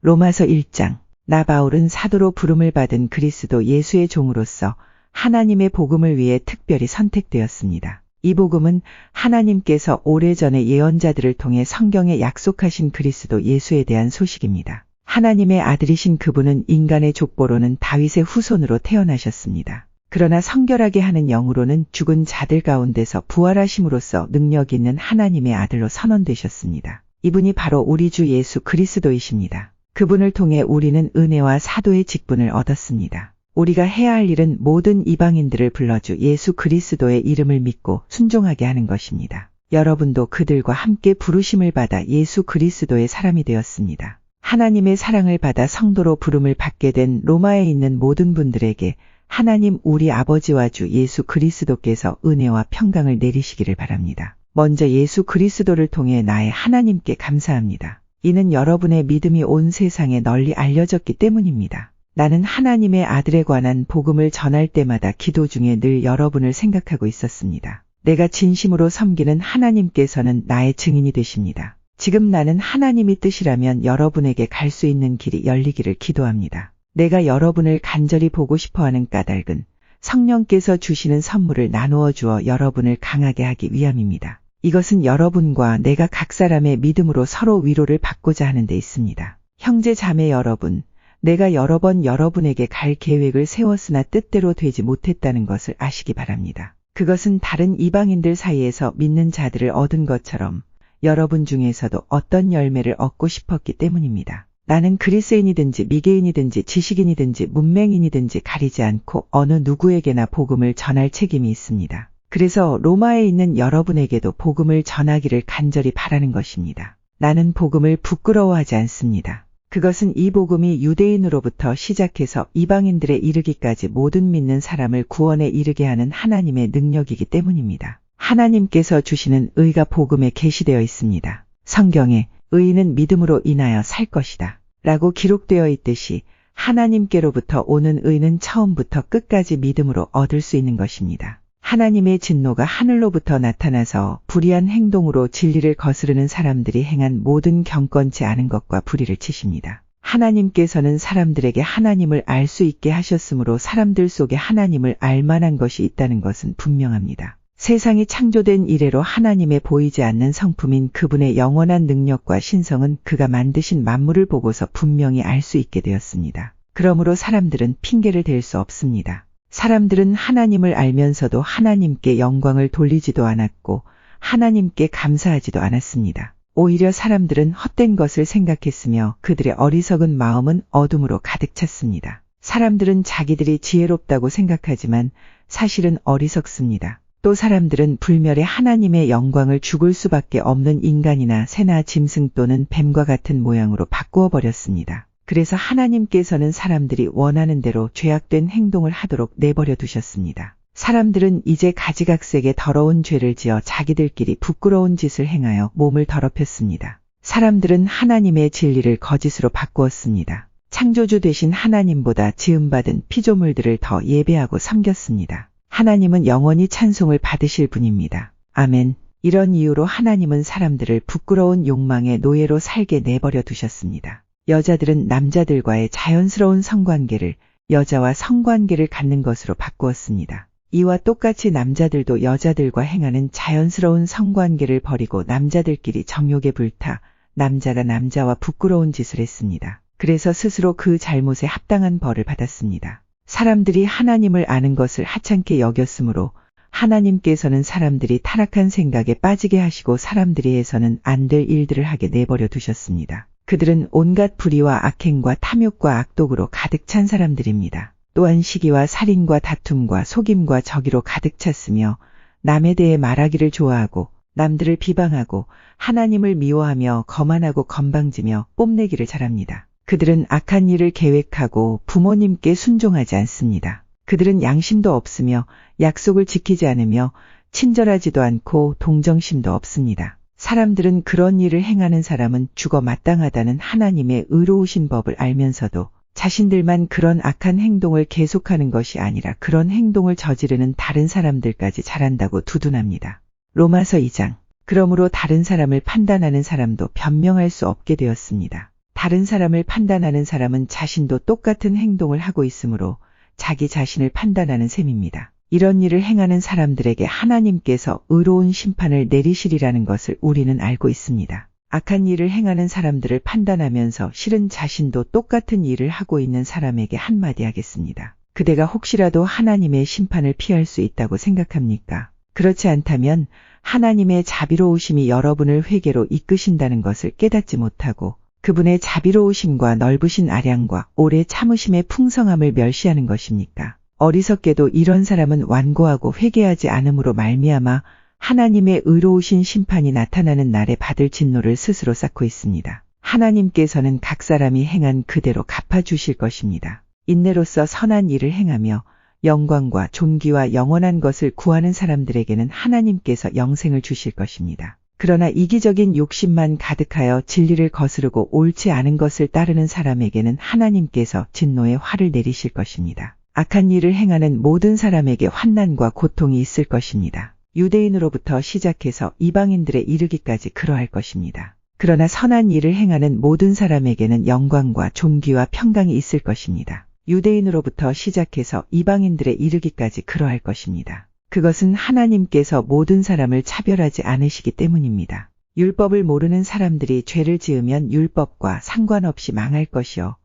로마서 1장. 나 바울은 사도로 부름을 받은 그리스도 예수의 종으로서 하나님의 복음을 위해 특별히 선택되었습니다. 이 복음은 하나님께서 오래전에 예언자들을 통해 성경에 약속하신 그리스도 예수에 대한 소식입니다. 하나님의 아들이신 그분은 인간의 족보로는 다윗의 후손으로 태어나셨습니다. 그러나 성결하게 하는 영으로는 죽은 자들 가운데서 부활하심으로써 능력 있는 하나님의 아들로 선언되셨습니다. 이분이 바로 우리 주 예수 그리스도이십니다. 그분을 통해 우리는 은혜와 사도의 직분을 얻었습니다. 우리가 해야 할 일은 모든 이방인들을 불러주 예수 그리스도의 이름을 믿고 순종하게 하는 것입니다. 여러분도 그들과 함께 부르심을 받아 예수 그리스도의 사람이 되었습니다. 하나님의 사랑을 받아 성도로 부름을 받게 된 로마에 있는 모든 분들에게 하나님 우리 아버지와 주 예수 그리스도께서 은혜와 평강을 내리시기를 바랍니다. 먼저 예수 그리스도를 통해 나의 하나님께 감사합니다. 이는 여러분의 믿음이 온 세상에 널리 알려졌기 때문입니다. 나는 하나님의 아들에 관한 복음을 전할 때마다 기도 중에 늘 여러분을 생각하고 있었습니다. 내가 진심으로 섬기는 하나님께서는 나의 증인이 되십니다. 지금 나는 하나님이 뜻이라면 여러분에게 갈 수 있는 길이 열리기를 기도합니다. 내가 여러분을 간절히 보고 싶어하는 까닭은 성령께서 주시는 선물을 나누어 주어 여러분을 강하게 하기 위함입니다. 이것은 여러분과 내가 각 사람의 믿음으로 서로 위로를 받고자 하는 데 있습니다. 형제 자매 여러분, 내가 여러 번 여러분에게 갈 계획을 세웠으나 뜻대로 되지 못했다는 것을 아시기 바랍니다. 그것은 다른 이방인들 사이에서 믿는 자들을 얻은 것처럼 여러분 중에서도 어떤 열매를 얻고 싶었기 때문입니다. 나는 그리스인이든지 미개인이든지 지식인이든지 문맹인이든지 가리지 않고 어느 누구에게나 복음을 전할 책임이 있습니다. 그래서 로마에 있는 여러분에게도 복음을 전하기를 간절히 바라는 것입니다. 나는 복음을 부끄러워하지 않습니다. 그것은 이 복음이 유대인으로부터 시작해서 이방인들에 이르기까지 모든 믿는 사람을 구원에 이르게 하는 하나님의 능력이기 때문입니다. 하나님께서 주시는 의가 복음에 계시되어 있습니다. 성경에 의인은 믿음으로 인하여 살 것이다 라고 기록되어 있듯이 하나님께로부터 오는 의는 처음부터 끝까지 믿음으로 얻을 수 있는 것입니다. 하나님의 진노가 하늘로부터 나타나서 불의한 행동으로 진리를 거스르는 사람들이 행한 모든 경건치 않은 것과 불의를 치십니다. 하나님께서는 사람들에게 하나님을 알 수 있게 하셨으므로 사람들 속에 하나님을 알 만한 것이 있다는 것은 분명합니다. 세상이 창조된 이래로 하나님의 보이지 않는 성품인 그분의 영원한 능력과 신성은 그가 만드신 만물을 보고서 분명히 알 수 있게 되었습니다. 그러므로 사람들은 핑계를 댈 수 없습니다. 사람들은 하나님을 알면서도 하나님께 영광을 돌리지도 않았고 하나님께 감사하지도 않았습니다. 오히려 사람들은 헛된 것을 생각했으며 그들의 어리석은 마음은 어둠으로 가득 찼습니다. 사람들은 자기들이 지혜롭다고 생각하지만 사실은 어리석습니다. 또 사람들은 불멸의 하나님의 영광을 죽을 수밖에 없는 인간이나 새나 짐승 또는 뱀과 같은 모양으로 바꾸어 버렸습니다. 그래서 하나님께서는 사람들이 원하는 대로 죄악된 행동을 하도록 내버려 두셨습니다. 사람들은 이제 가지각색의 더러운 죄를 지어 자기들끼리 부끄러운 짓을 행하여 몸을 더럽혔습니다. 사람들은 하나님의 진리를 거짓으로 바꾸었습니다. 창조주 되신 하나님보다 지음받은 피조물들을 더 예배하고 섬겼습니다. 하나님은 영원히 찬송을 받으실 분입니다. 아멘. 이런 이유로 하나님은 사람들을 부끄러운 욕망의 노예로 살게 내버려 두셨습니다. 여자들은 남자들과의 자연스러운 성관계를 여자와 성관계를 갖는 것으로 바꾸었습니다. 이와 똑같이 남자들도 여자들과 행하는 자연스러운 성관계를 버리고 남자들끼리 정욕에 불타 남자가 남자와 부끄러운 짓을 했습니다. 그래서 스스로 그 잘못에 합당한 벌을 받았습니다. 사람들이 하나님을 아는 것을 하찮게 여겼으므로 하나님께서는 사람들이 타락한 생각에 빠지게 하시고 사람들이 해서는 안 될 일들을 하게 내버려 두셨습니다. 그들은 온갖 불의와 악행과 탐욕과 악독으로 가득 찬 사람들입니다. 또한 시기와 살인과 다툼과 속임과 저기로 가득 찼으며 남에 대해 말하기를 좋아하고 남들을 비방하고 하나님을 미워하며 거만하고 건방지며 뽐내기를 잘합니다. 그들은 악한 일을 계획하고 부모님께 순종하지 않습니다. 그들은 양심도 없으며 약속을 지키지 않으며 친절하지도 않고 동정심도 없습니다. 사람들은 그런 일을 행하는 사람은 죽어 마땅하다는 하나님의 의로우신 법을 알면서도 자신들만 그런 악한 행동을 계속하는 것이 아니라 그런 행동을 저지르는 다른 사람들까지 잘한다고 두둔합니다. 로마서 2장. 그러므로 다른 사람을 판단하는 사람도 변명할 수 없게 되었습니다. 다른 사람을 판단하는 사람은 자신도 똑같은 행동을 하고 있으므로 자기 자신을 판단하는 셈입니다. 이런 일을 행하는 사람들에게 하나님께서 의로운 심판을 내리시리라는 것을 우리는 알고 있습니다. 악한 일을 행하는 사람들을 판단하면서 실은 자신도 똑같은 일을 하고 있는 사람에게 한마디 하겠습니다. 그대가 혹시라도 하나님의 심판을 피할 수 있다고 생각합니까? 그렇지 않다면 하나님의 자비로우심이 여러분을 회개로 이끄신다는 것을 깨닫지 못하고 그분의 자비로우심과 넓으신 아량과 오래 참으심의 풍성함을 멸시하는 것입니까? 어리석게도 이런 사람은 완고하고 회개하지 않음으로 말미암아 하나님의 의로우신 심판이 나타나는 날에 받을 진노를 스스로 쌓고 있습니다. 하나님께서는 각 사람이 행한 그대로 갚아주실 것입니다. 인내로서 선한 일을 행하며 영광과 존귀와 영원한 것을 구하는 사람들에게는 하나님께서 영생을 주실 것입니다. 그러나 이기적인 욕심만 가득하여 진리를 거스르고 옳지 않은 것을 따르는 사람에게는 하나님께서 진노의 화를 내리실 것입니다. 악한 일을 행하는 모든 사람에게 환난과 고통이 있을 것입니다. 유대인으로부터 시작해서 이방인들에 이르기까지 그러할 것입니다. 그러나 선한 일을 행하는 모든 사람에게는 영광과 존귀와 평강이 있을 것입니다. 유대인으로부터 시작해서 이방인들에 이르기까지 그러할 것입니다. 그것은 하나님께서 모든 사람을 차별하지 않으시기 때문입니다. 율법을 모르는 사람들이 죄를 지으면 율법과 상관없이 망할 것이요.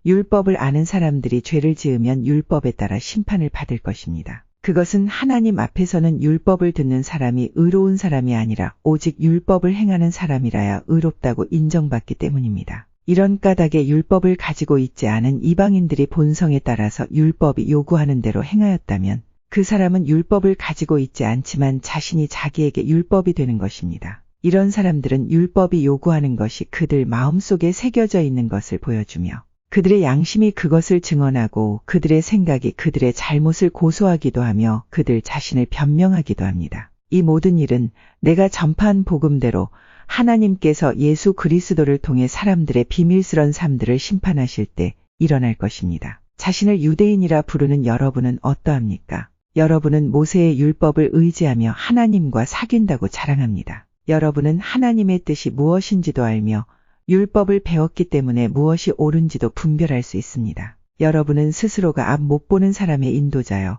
율법을 아는 사람들이 죄를 지으면 율법에 따라 심판을 받을 것입니다. 그것은 하나님 앞에서는 율법을 듣는 사람이 의로운 사람이 아니라 오직 율법을 행하는 사람이라야 의롭다고 인정받기 때문입니다. 이런 까닭에 율법을 가지고 있지 않은 이방인들이 본성에 따라서 율법이 요구하는 대로 행하였다면 그 사람은 율법을 가지고 있지 않지만 자신이 자기에게 율법이 되는 것입니다. 이런 사람들은 율법이 요구하는 것이 그들 마음속에 새겨져 있는 것을 보여주며 그들의 양심이 그것을 증언하고 그들의 생각이 그들의 잘못을 고소하기도 하며 그들 자신을 변명하기도 합니다. 이 모든 일은 내가 전파한 복음대로 하나님께서 예수 그리스도를 통해 사람들의 비밀스런 삶들을 심판하실 때 일어날 것입니다. 자신을 유대인이라 부르는 여러분은 어떠합니까? 여러분은 모세의 율법을 의지하며 하나님과 사귄다고 자랑합니다. 여러분은 하나님의 뜻이 무엇인지도 알며 율법을 배웠기 때문에 무엇이 옳은지도 분별할 수 있습니다. 여러분은 스스로가 앞 못 보는 사람의 인도자여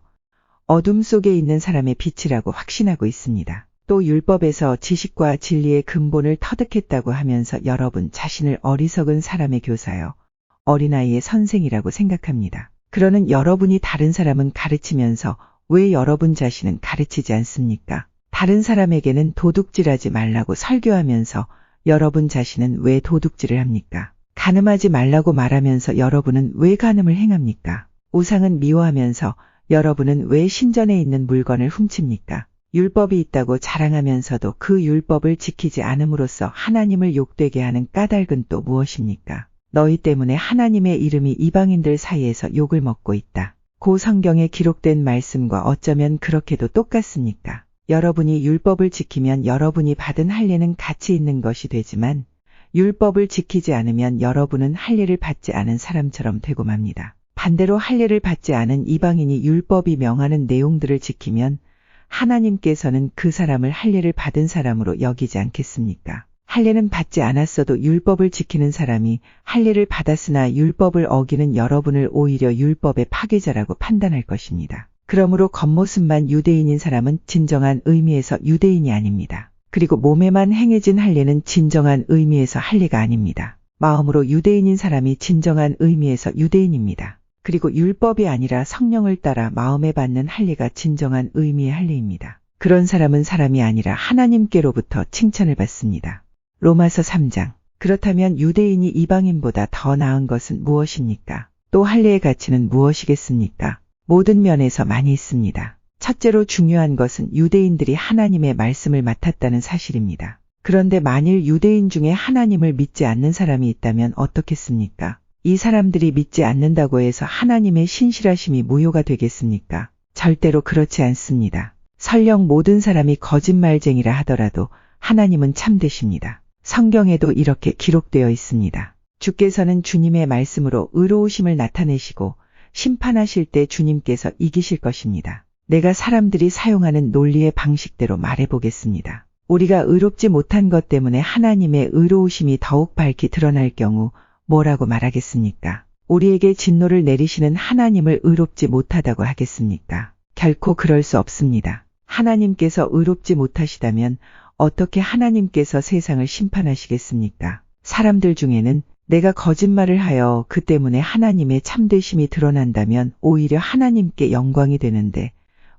어둠 속에 있는 사람의 빛이라고 확신하고 있습니다. 또 율법에서 지식과 진리의 근본을 터득했다고 하면서 여러분 자신을 어리석은 사람의 교사여 어린아이의 선생이라고 생각합니다. 그러는 여러분이 다른 사람은 가르치면서 왜 여러분 자신은 가르치지 않습니까? 다른 사람에게는 도둑질하지 말라고 설교하면서 여러분 자신은 왜 도둑질을 합니까? 간음하지 말라고 말하면서 여러분은 왜 간음을 행합니까? 우상은 미워하면서 여러분은 왜 신전에 있는 물건을 훔칩니까? 율법이 있다고 자랑하면서도 그 율법을 지키지 않음으로써 하나님을 욕되게 하는 까닭은 또 무엇입니까? 너희 때문에 하나님의 이름이 이방인들 사이에서 욕을 먹고 있다. 고 성경에 기록된 말씀과 어쩌면 그렇게도 똑같습니까? 여러분이 율법을 지키면 여러분이 받은 할례는 가치 있는 것이 되지만 율법을 지키지 않으면 여러분은 할례를 받지 않은 사람처럼 되고 맙니다. 반대로 할례를 받지 않은 이방인이 율법이 명하는 내용들을 지키면 하나님께서는 그 사람을 할례를 받은 사람으로 여기지 않겠습니까? 할례는 받지 않았어도 율법을 지키는 사람이 할례를 받았으나 율법을 어기는 여러분을 오히려 율법의 파괴자라고 판단할 것입니다. 그러므로 겉모습만 유대인인 사람은 진정한 의미에서 유대인이 아닙니다. 그리고 몸에만 행해진 할례는 진정한 의미에서 할례가 아닙니다. 마음으로 유대인인 사람이 진정한 의미에서 유대인입니다. 그리고 율법이 아니라 성령을 따라 마음에 받는 할례가 진정한 의미의 할례입니다. 그런 사람은 사람이 아니라 하나님께로부터 칭찬을 받습니다. 로마서 3장. 그렇다면 유대인이 이방인보다 더 나은 것은 무엇입니까? 또 할례의 가치는 무엇이겠습니까? 모든 면에서 많이 있습니다. 첫째로 중요한 것은 유대인들이 하나님의 말씀을 맡았다는 사실입니다. 그런데 만일 유대인 중에 하나님을 믿지 않는 사람이 있다면 어떻겠습니까? 이 사람들이 믿지 않는다고 해서 하나님의 신실하심이 무효가 되겠습니까? 절대로 그렇지 않습니다. 설령 모든 사람이 거짓말쟁이라 하더라도 하나님은 참되십니다. 성경에도 이렇게 기록되어 있습니다. 주께서는 주님의 말씀으로 의로우심을 나타내시고 심판하실 때 주님께서 이기실 것입니다. 내가 사람들이 사용하는 논리의 방식대로 말해보겠습니다. 우리가 의롭지 못한 것 때문에 하나님의 의로우심이 더욱 밝히 드러날 경우 뭐라고 말하겠습니까? 우리에게 진노를 내리시는 하나님을 의롭지 못하다고 하겠습니까? 결코 그럴 수 없습니다. 하나님께서 의롭지 못하시다면 어떻게 하나님께서 세상을 심판하시겠습니까? 사람들 중에는 내가 거짓말을 하여 그 때문에 하나님의 참되심이 드러난다면 오히려 하나님께 영광이 되는데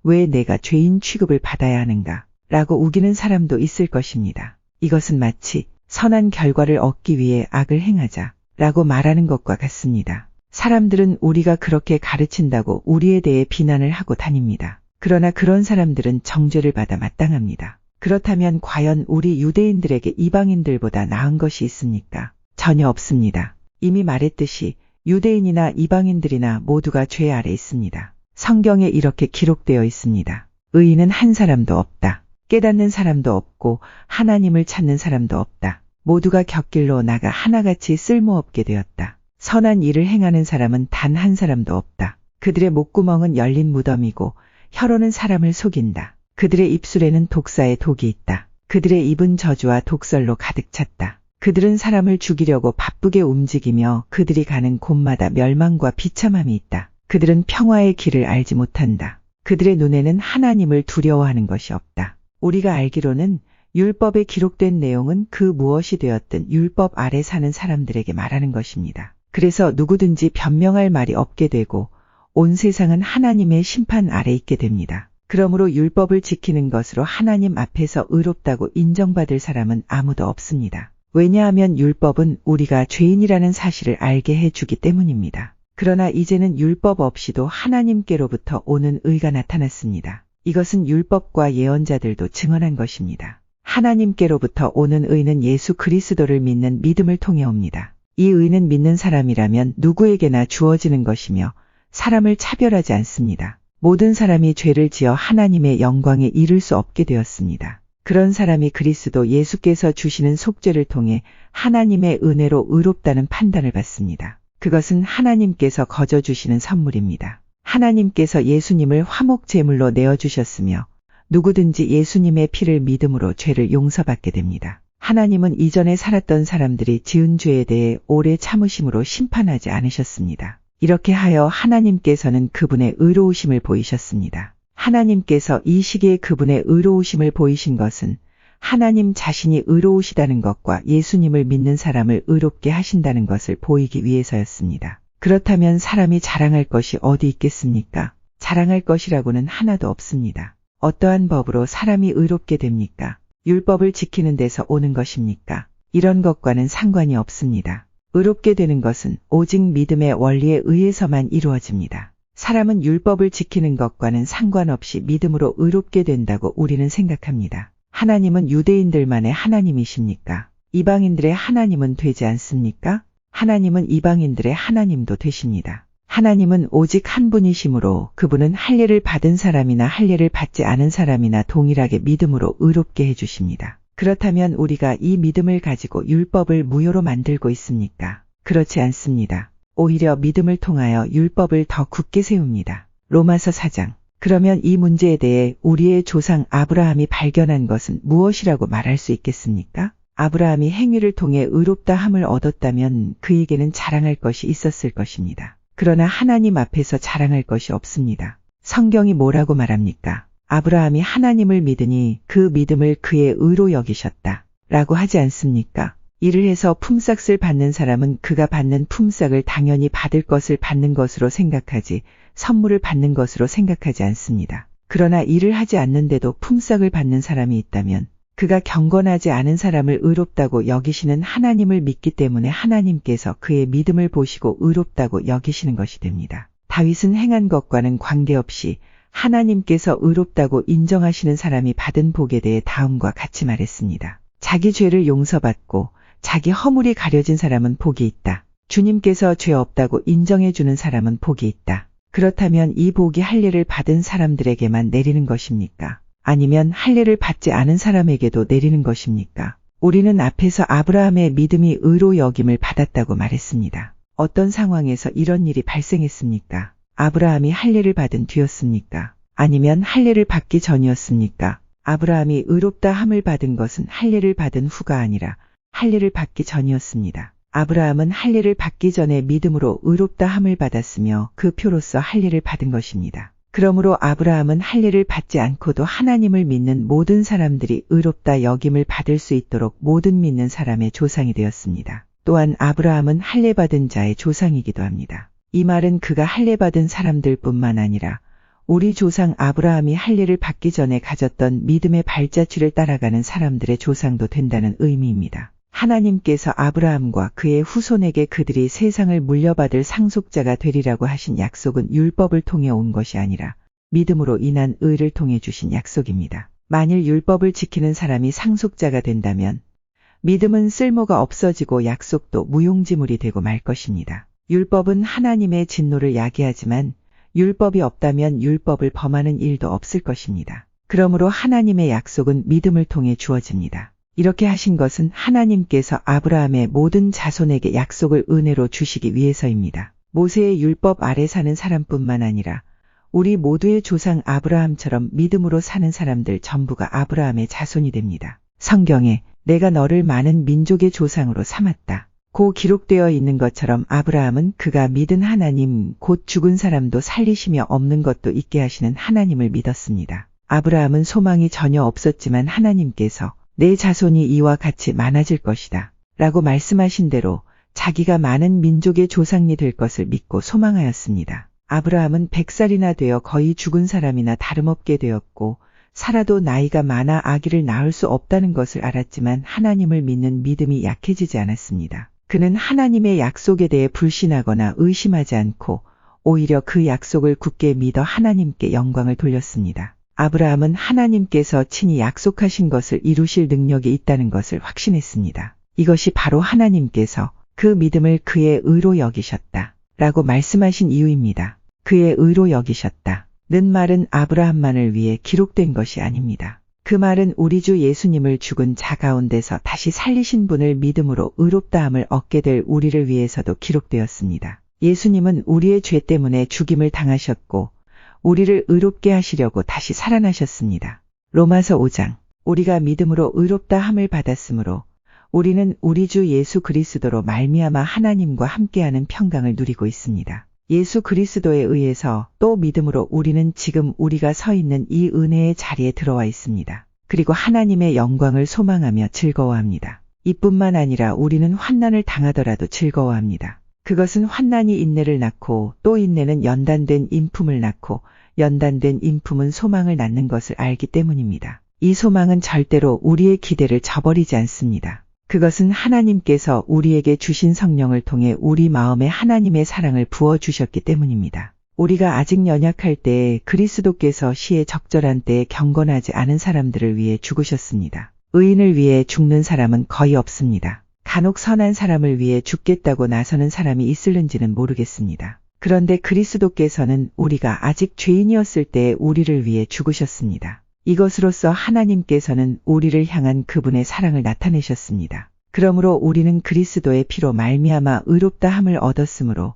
왜 내가 죄인 취급을 받아야 하는가? 라고 우기는 사람도 있을 것입니다. 이것은 마치 선한 결과를 얻기 위해 악을 행하자 라고 말하는 것과 같습니다. 사람들은 우리가 그렇게 가르친다고 우리에 대해 비난을 하고 다닙니다. 그러나 그런 사람들은 정죄를 받아 마땅합니다. 그렇다면 과연 우리 유대인들에게 이방인들보다 나은 것이 있습니까? 전혀 없습니다. 이미 말했듯이 유대인이나 이방인들이나 모두가 죄 아래 있습니다. 성경에 이렇게 기록되어 있습니다. 의인은 한 사람도 없다. 깨닫는 사람도 없고 하나님을 찾는 사람도 없다. 모두가 곁길로 나가 하나같이 쓸모없게 되었다. 선한 일을 행하는 사람은 단 한 사람도 없다. 그들의 목구멍은 열린 무덤이고 혀로는 사람을 속인다. 그들의 입술에는 독사의 독이 있다. 그들의 입은 저주와 독설로 가득 찼다. 그들은 사람을 죽이려고 바쁘게 움직이며 그들이 가는 곳마다 멸망과 비참함이 있다. 그들은 평화의 길을 알지 못한다. 그들의 눈에는 하나님을 두려워하는 것이 없다. 우리가 알기로는 율법에 기록된 내용은 그 무엇이 되었든 율법 아래 사는 사람들에게 말하는 것입니다. 그래서 누구든지 변명할 말이 없게 되고 온 세상은 하나님의 심판 아래 있게 됩니다. 그러므로 율법을 지키는 것으로 하나님 앞에서 의롭다고 인정받을 사람은 아무도 없습니다. 왜냐하면 율법은 우리가 죄인이라는 사실을 알게 해주기 때문입니다. 그러나 이제는 율법 없이도 하나님께로부터 오는 의가 나타났습니다. 이것은 율법과 예언자들도 증언한 것입니다. 하나님께로부터 오는 의는 예수 그리스도를 믿는 믿음을 통해 옵니다. 이 의는 믿는 사람이라면 누구에게나 주어지는 것이며 사람을 차별하지 않습니다. 모든 사람이 죄를 지어 하나님의 영광에 이를 수 없게 되었습니다. 그런 사람이 그리스도 예수께서 주시는 속죄를 통해 하나님의 은혜로 의롭다는 판단을 받습니다. 그것은 하나님께서 거저 주시는 선물입니다. 하나님께서 예수님을 화목 제물로 내어주셨으며 누구든지 예수님의 피를 믿음으로 죄를 용서받게 됩니다. 하나님은 이전에 살았던 사람들이 지은 죄에 대해 오래 참으심으로 심판하지 않으셨습니다. 이렇게 하여 하나님께서는 그분의 의로우심을 보이셨습니다. 하나님께서 이 시기에 그분의 의로우심을 보이신 것은 하나님 자신이 의로우시다는 것과 예수님을 믿는 사람을 의롭게 하신다는 것을 보이기 위해서였습니다. 그렇다면 사람이 자랑할 것이 어디 있겠습니까? 자랑할 것이라고는 하나도 없습니다. 어떠한 법으로 사람이 의롭게 됩니까? 율법을 지키는 데서 오는 것입니까? 이런 것과는 상관이 없습니다. 의롭게 되는 것은 오직 믿음의 원리에 의해서만 이루어집니다. 사람은 율법을 지키는 것과는 상관없이 믿음으로 의롭게 된다고 우리는 생각합니다. 하나님은 유대인들만의 하나님이십니까? 이방인들의 하나님은 되지 않습니까? 하나님은 이방인들의 하나님도 되십니다. 하나님은 오직 한 분이시므로 그분은 할례를 받은 사람이나 할례를 받지 않은 사람이나 동일하게 믿음으로 의롭게 해주십니다. 그렇다면 우리가 이 믿음을 가지고 율법을 무효로 만들고 있습니까? 그렇지 않습니다. 오히려 믿음을 통하여 율법을 더 굳게 세웁니다. 로마서 4장. 그러면 이 문제에 대해 우리의 조상 아브라함이 발견한 것은 무엇이라고 말할 수 있겠습니까? 아브라함이 행위를 통해 의롭다 함을 얻었다면 그에게는 자랑할 것이 있었을 것입니다. 그러나 하나님 앞에서 자랑할 것이 없습니다. 성경이 뭐라고 말합니까? 아브라함이 하나님을 믿으니 그 믿음을 그의 의로 여기셨다. 라고 하지 않습니까? 이를 해서 품삯을 받는 사람은 그가 받는 품삯을 당연히 받을 것을 받는 것으로 생각하지 선물을 받는 것으로 생각하지 않습니다. 그러나 일을 하지 않는데도 품삯을 받는 사람이 있다면 그가 경건하지 않은 사람을 의롭다고 여기시는 하나님을 믿기 때문에 하나님께서 그의 믿음을 보시고 의롭다고 여기시는 것이 됩니다. 다윗은 행한 것과는 관계없이 하나님께서 의롭다고 인정하시는 사람이 받은 복에 대해 다음과 같이 말했습니다. 자기 죄를 용서받고 자기 허물이 가려진 사람은 복이 있다. 주님께서 죄 없다고 인정해 주는 사람은 복이 있다. 그렇다면 이 복이 할례를 받은 사람들에게만 내리는 것입니까? 아니면 할례를 받지 않은 사람에게도 내리는 것입니까? 우리는 앞에서 아브라함의 믿음이 의로 여김을 받았다고 말했습니다. 어떤 상황에서 이런 일이 발생했습니까? 아브라함이 할례를 받은 뒤였습니까? 아니면 할례를 받기 전이었습니까? 아브라함이 의롭다 함을 받은 것은 할례를 받은 후가 아니라 할례를 받기 전이었습니다. 아브라함은 할례를 받기 전에 믿음으로 의롭다 함을 받았으며 그 표로서 할례를 받은 것입니다. 그러므로 아브라함은 할례를 받지 않고도 하나님을 믿는 모든 사람들이 의롭다 여김을 받을 수 있도록 모든 믿는 사람의 조상이 되었습니다. 또한 아브라함은 할례 받은 자의 조상이기도 합니다. 이 말은 그가 할례 받은 사람들뿐만 아니라 우리 조상 아브라함이 할례를 받기 전에 가졌던 믿음의 발자취를 따라가는 사람들의 조상도 된다는 의미입니다. 하나님께서 아브라함과 그의 후손에게 그들이 세상을 물려받을 상속자가 되리라고 하신 약속은 율법을 통해 온 것이 아니라 믿음으로 인한 의를 통해 주신 약속입니다. 만일 율법을 지키는 사람이 상속자가 된다면 믿음은 쓸모가 없어지고 약속도 무용지물이 되고 말 것입니다. 율법은 하나님의 진노를 야기하지만 율법이 없다면 율법을 범하는 일도 없을 것입니다. 그러므로 하나님의 약속은 믿음을 통해 주어집니다. 이렇게 하신 것은 하나님께서 아브라함의 모든 자손에게 약속을 은혜로 주시기 위해서입니다. 모세의 율법 아래 사는 사람뿐만 아니라 우리 모두의 조상 아브라함처럼 믿음으로 사는 사람들 전부가 아브라함의 자손이 됩니다. 성경에 내가 너를 많은 민족의 조상으로 삼았다 고 기록되어 있는 것처럼 아브라함은 그가 믿은 하나님 곧 죽은 사람도 살리시며 없는 것도 있게 하시는 하나님을 믿었습니다. 아브라함은 소망이 전혀 없었지만 하나님께서 내 자손이 이와 같이 많아질 것이다 라고 말씀하신 대로 자기가 많은 민족의 조상이 될 것을 믿고 소망하였습니다. 아브라함은 100살이나 되어 거의 죽은 사람이나 다름없게 되었고 살아도 나이가 많아 아기를 낳을 수 없다는 것을 알았지만 하나님을 믿는 믿음이 약해지지 않았습니다. 그는 하나님의 약속에 대해 불신하거나 의심하지 않고 오히려 그 약속을 굳게 믿어 하나님께 영광을 돌렸습니다. 아브라함은 하나님께서 친히 약속하신 것을 이루실 능력이 있다는 것을 확신했습니다. 이것이 바로 하나님께서 그 믿음을 그의 의로 여기셨다 라고 말씀하신 이유입니다. 그의 의로 여기셨다 는 말은 아브라함만을 위해 기록된 것이 아닙니다. 그 말은 우리 주 예수님을 죽은 자 가운데서 다시 살리신 분을 믿음으로 의롭다함을 얻게 될 우리를 위해서도 기록되었습니다. 예수님은 우리의 죄 때문에 죽임을 당하셨고 우리를 의롭게 하시려고 다시 살아나셨습니다. 로마서 5장 우리가 믿음으로 의롭다 함을 받았으므로 우리는 우리 주 예수 그리스도로 말미암아 하나님과 함께하는 평강을 누리고 있습니다. 예수 그리스도에 의해서 또 믿음으로 우리는 지금 우리가 서 있는 이 은혜의 자리에 들어와 있습니다. 그리고 하나님의 영광을 소망하며 즐거워합니다. 이뿐만 아니라 우리는 환난을 당하더라도 즐거워합니다. 그것은 환난이 인내를 낳고 또 인내는 연단된 인품을 낳고 연단된 인품은 소망을 낳는 것을 알기 때문입니다. 이 소망은 절대로 우리의 기대를 저버리지 않습니다. 그것은 하나님께서 우리에게 주신 성령을 통해 우리 마음에 하나님의 사랑을 부어주셨기 때문입니다. 우리가 아직 연약할 때에 그리스도께서 시에 적절한 때에 경건하지 않은 사람들을 위해 죽으셨습니다. 의인을 위해 죽는 사람은 거의 없습니다. 간혹 선한 사람을 위해 죽겠다고 나서는 사람이 있을는지는 모르겠습니다. 그런데 그리스도께서는 우리가 아직 죄인이었을 때에 우리를 위해 죽으셨습니다. 이것으로써 하나님께서는 우리를 향한 그분의 사랑을 나타내셨습니다. 그러므로 우리는 그리스도의 피로 말미암아 의롭다 함을 얻었으므로